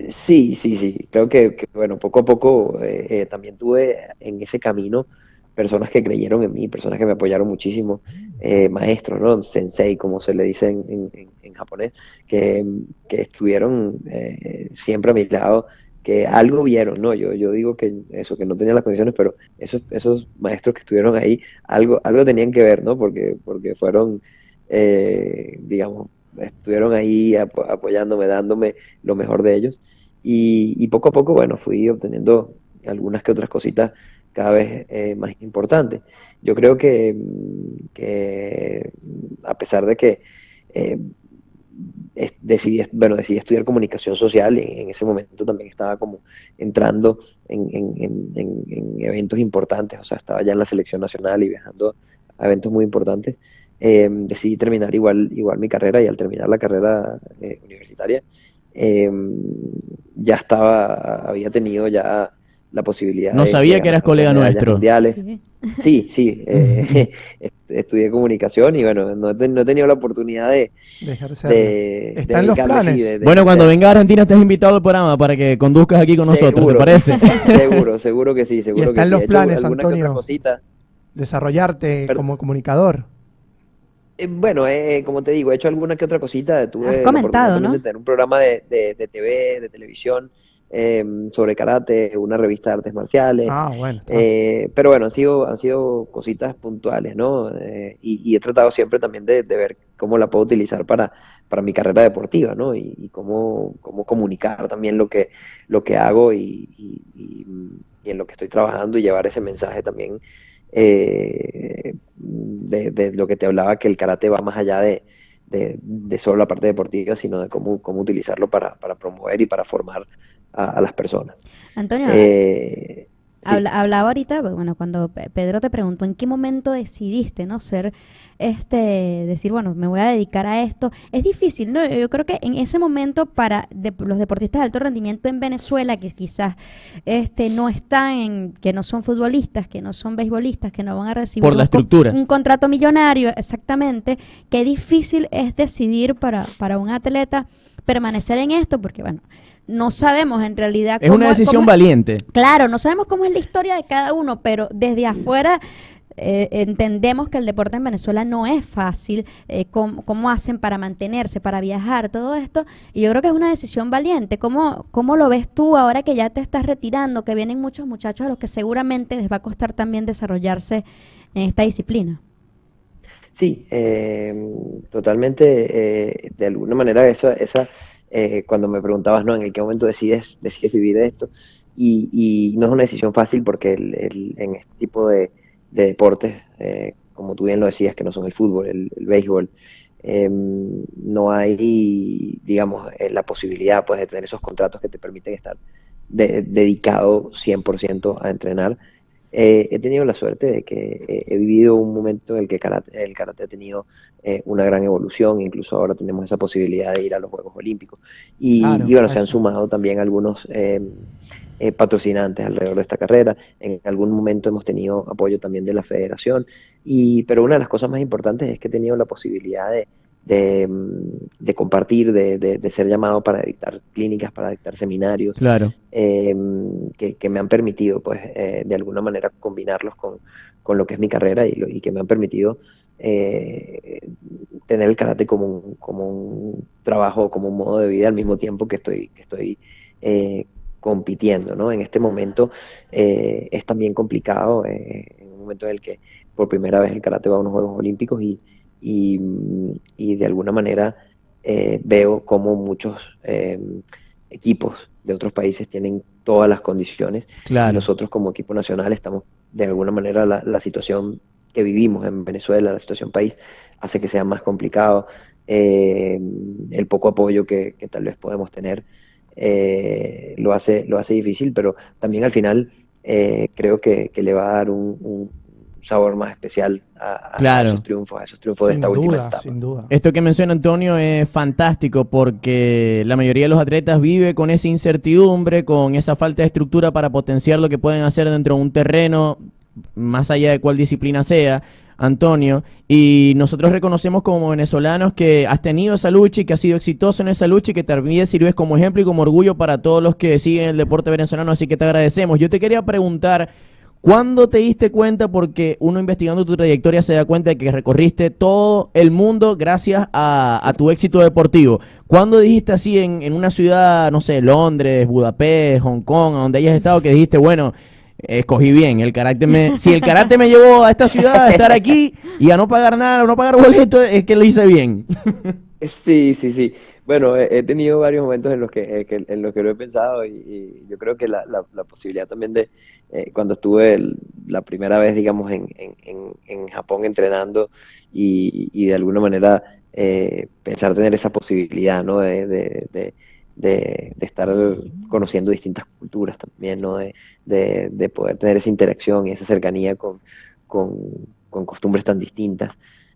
Sí, sí, sí. Creo bueno, poco a poco también tuve en ese camino personas que creyeron en mí, personas que me apoyaron muchísimo, maestros, ¿no? Sensei, como se le dice en japonés, que, que estuvieron siempre a mi lado, que algo vieron, ¿no? Yo digo que eso, que no tenían las condiciones, pero esos maestros que estuvieron ahí, algo tenían que ver, ¿no? Porque fueron, digamos, estuvieron ahí apoyándome, dándome lo mejor de ellos. Y poco a poco, bueno, fui obteniendo algunas que otras cositas cada vez más importantes. Yo creo que a pesar de que eh, decidí estudiar comunicación social, y en ese momento también estaba como entrando en eventos importantes, o sea, estaba ya en la selección nacional y viajando a eventos muy importantes. Decidí terminar igual mi carrera, y al terminar la carrera universitaria, eh, había tenido ya la posibilidad No de sabía que ganar eras otras colega medallas nuestro. mundiales. Sí. Sí, sí, estudié comunicación y bueno, no he tenido la oportunidad De ejercerla. de ¿Está en los dedicarme, sí, planes? de Bueno, cuando ejercer. venga a Argentina estás invitado al programa para que conduzcas aquí con nosotros, ¿te Seguro, parece? seguro que sí, ¿Y seguro está que en sí. los He hecho planes, alguna que otra Antonio, cosita. desarrollarte Pero, como comunicador? bueno, como te digo, he hecho alguna que otra cosita. Has Tuve la oportunidad comentado, también de ¿no? tener un programa de TV, de televisión, sobre karate, una revista de artes marciales. Ah, bueno, está. Pero bueno, han sido cositas puntuales, ¿no? Y he tratado siempre también de ver cómo la puedo utilizar para mi carrera deportiva, ¿no? Y cómo comunicar también lo que hago y en lo que estoy trabajando, y llevar ese mensaje también de lo que te hablaba, que el karate va más allá de solo la parte deportiva, sino de cómo utilizarlo para promover y para formar a las personas. Antonio, Sí. hablaba ahorita, bueno, cuando Pedro te preguntó en qué momento decidiste, ¿no? Decir, bueno, me voy a dedicar a esto. Es difícil, ¿no? Yo creo que en ese momento para los deportistas de alto rendimiento en Venezuela, que quizás no están que no son futbolistas, que no son beisbolistas, que no van a recibir Por la estructura. un contrato millonario, exactamente, qué difícil es decidir para un atleta permanecer en esto, porque bueno, no sabemos en realidad Es una decisión valiente. Claro, no sabemos cómo es la historia de cada uno, pero desde afuera entendemos que el deporte en Venezuela no es fácil, cómo hacen para mantenerse, para viajar, todo esto, y yo creo que es una decisión valiente. ¿Cómo lo ves tú ahora que ya te estás retirando, que vienen muchos muchachos a los que seguramente les va a costar también desarrollarse en esta disciplina? Sí, totalmente. De alguna manera, cuando me preguntabas, ¿no? ¿En qué momento decides vivir de esto? Y no es una decisión fácil porque en este tipo de deportes, como tú bien lo decías, que no son el fútbol, el béisbol, no hay, digamos, la posibilidad, pues, de tener esos contratos que te permiten estar dedicado 100% a entrenar. He tenido la suerte de que he vivido un momento en el que el karate ha tenido una gran evolución, incluso ahora tenemos esa posibilidad de ir a los Juegos Olímpicos. Claro, Y bueno, se han eso. sumado también algunos patrocinantes alrededor de esta carrera. En algún momento hemos tenido apoyo también de la federación, pero una de las cosas más importantes es que he tenido la posibilidad de compartir, de ser llamado para dictar clínicas, para dictar seminarios, Claro. que me han permitido, pues, de alguna manera combinarlos con lo que es mi carrera y que me han permitido tener el karate como un trabajo, como un modo de vida al mismo tiempo que estoy compitiendo, ¿no? En este momento es también complicado, en un momento en el que por primera vez el karate va a unos Juegos Olímpicos y de alguna manera veo como muchos equipos de otros países tienen todas las condiciones y Claro. nosotros como equipo nacional estamos de alguna manera la situación que vivimos en Venezuela, la situación país, hace que sea más complicado. El poco apoyo que tal vez podemos tener lo hace difícil, pero también al final creo que le va a dar un sabor más especial a Claro. esos triunfos de esta última etapa. Sin duda. Esto que menciona Antonio es fantástico porque la mayoría de los atletas vive con esa incertidumbre, con esa falta de estructura para potenciar lo que pueden hacer dentro de un terreno, más allá de cuál disciplina sea, Antonio. Y nosotros reconocemos como venezolanos que has tenido esa lucha y que has sido exitoso en esa lucha y que también sirves como ejemplo y como orgullo para todos los que siguen el deporte venezolano, así que te agradecemos. Yo te quería preguntar, ¿cuándo te diste cuenta? Porque uno investigando tu trayectoria se da cuenta de que recorriste todo el mundo gracias a tu éxito deportivo. ¿Cuándo dijiste así en una ciudad, no sé, Londres, Budapest, Hong Kong, a donde hayas estado, que dijiste, bueno, escogí bien, si el karate me llevó a esta ciudad, a estar aquí y a no pagar nada, a no pagar boleto, es que lo hice bien? Sí. Bueno, he tenido varios momentos en los que lo he pensado y yo creo que la posibilidad también de cuando estuve la primera vez, digamos, en Japón entrenando y de alguna manera pensar tener esa posibilidad, ¿no? De estar conociendo distintas culturas también, ¿no? De poder tener esa interacción y esa cercanía con costumbres tan distintas.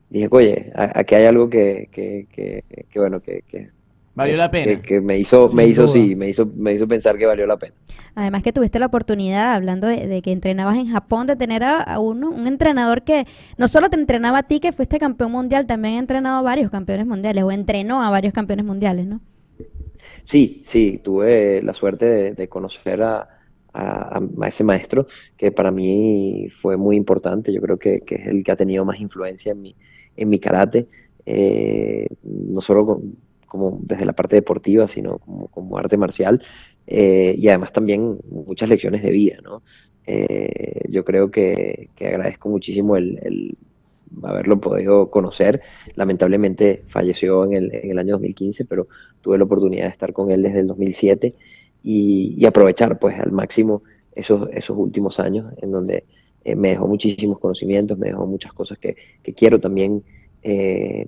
Dije, oye, aquí hay algo que bueno, que Valió la pena. que me hizo duda. pensar que valió la pena. Además que tuviste la oportunidad, hablando de que entrenabas en Japón, de tener a un entrenador que no solo te entrenaba a ti, que fuiste campeón mundial, también ha entrenado a varios campeones mundiales, o entrenó a varios campeones mundiales, ¿no? Sí, tuve la suerte de conocer a ese maestro, que para mí fue muy importante. Yo creo que es el que ha tenido más influencia en mi karate, no solo como desde la parte deportiva, sino como arte marcial, y además también muchas lecciones de vida, ¿no? Yo creo que agradezco muchísimo el haberlo podido conocer. Lamentablemente falleció en el año 2015, pero tuve la oportunidad de estar con él desde el 2007 y aprovechar pues al máximo esos últimos años en donde me dejó muchísimos conocimientos, me dejó muchas cosas que quiero también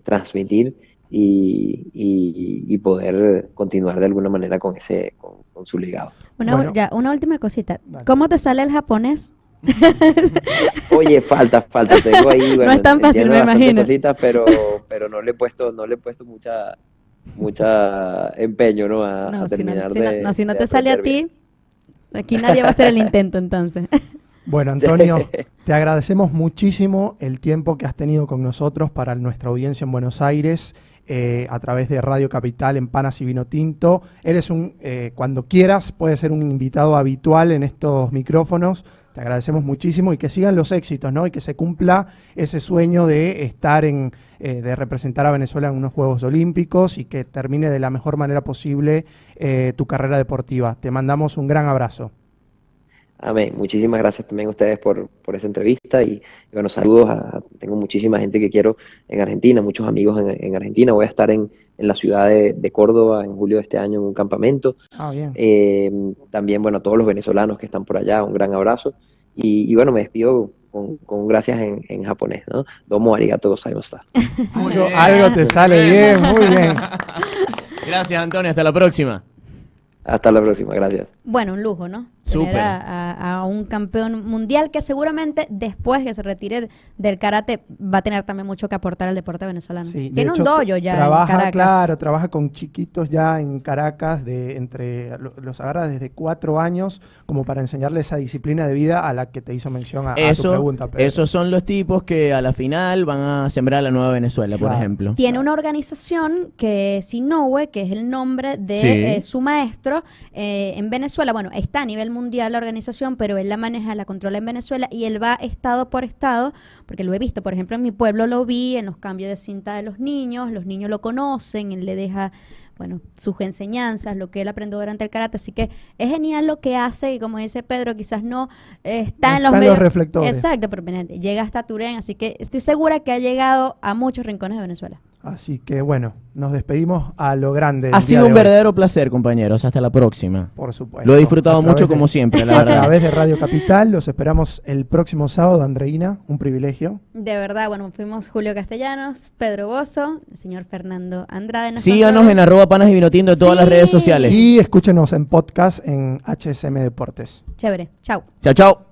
transmitir y poder continuar de alguna manera con su legado. Bueno. Una última cosita. Dale. ¿Cómo te sale el japonés? Oye, falta, tengo ahí, bueno, No es tan fácil, entiendo me bastantes imagino. cositas, pero no le he puesto mucha empeño, ¿no? A No, terminar si no de te sale a aprender bien. ti, aquí nadie va a hacer el intento entonces. Bueno, Antonio, te agradecemos muchísimo el tiempo que has tenido con nosotros para nuestra audiencia en Buenos Aires. a través de Radio Capital en Panas y Vino Tinto. Eres cuando quieras, puedes ser un invitado habitual en estos micrófonos. Te agradecemos muchísimo y que sigan los éxitos, ¿no? Y que se cumpla ese sueño de estar de representar a Venezuela en unos Juegos Olímpicos y que termine de la mejor manera posible tu carrera deportiva. Te mandamos un gran abrazo. Amén. Muchísimas gracias también a ustedes por esa entrevista y bueno, saludos tengo muchísima gente que quiero en Argentina, muchos amigos en Argentina. Voy a estar en la ciudad de Córdoba en julio de este año en un campamento. Bien. También, bueno, a todos los venezolanos que están por allá, un gran abrazo. Y bueno, me despido con gracias en japonés, ¿no? Domo arigato gozaimashita. Algo te sale bien, muy bien. Gracias, Antonio. Hasta la próxima. Hasta la próxima, gracias. Bueno, un lujo, ¿no? Súper. Tener a un campeón mundial que seguramente después que se retire del karate va a tener también mucho que aportar al deporte venezolano. Sí, tiene hecho, un dojo ya trabaja, en Caracas. Claro, trabaja con chiquitos ya en Caracas, los agarra desde 4 años como para enseñarles esa disciplina de vida a la que te hizo mención a tu pregunta, Pedro. Esos son los tipos que a la final van a sembrar la nueva Venezuela, por ejemplo. Tiene una organización que es Inoue, que es el nombre de su maestro en Venezuela. Bueno, está a nivel mundial la organización, pero él la maneja, la controla en Venezuela y él va estado por estado, porque lo he visto, por ejemplo, en mi pueblo lo vi en los cambios de cinta de los niños lo conocen, él le deja, bueno, sus enseñanzas, lo que él aprendió durante el karate, así que es genial lo que hace y como dice Pedro, quizás no está en los medios reflectores. Exacto, pero llega hasta Turén, así que estoy segura que ha llegado a muchos rincones de Venezuela. Así que bueno, nos despedimos a lo grande. Ha sido un verdadero placer, compañeros. Hasta la próxima. Por supuesto. Lo he disfrutado mucho como siempre, la verdad. A través de Radio Capital, los esperamos el próximo sábado, Andreina, un privilegio. De verdad, bueno, fuimos Julio Castellanos, Pedro Bozo, el señor Fernando Andrade. Síganos en @panas y vinotinto en todas las redes sociales. Y escúchenos en podcast en HSM Deportes. Chévere, chau. Chao, chao.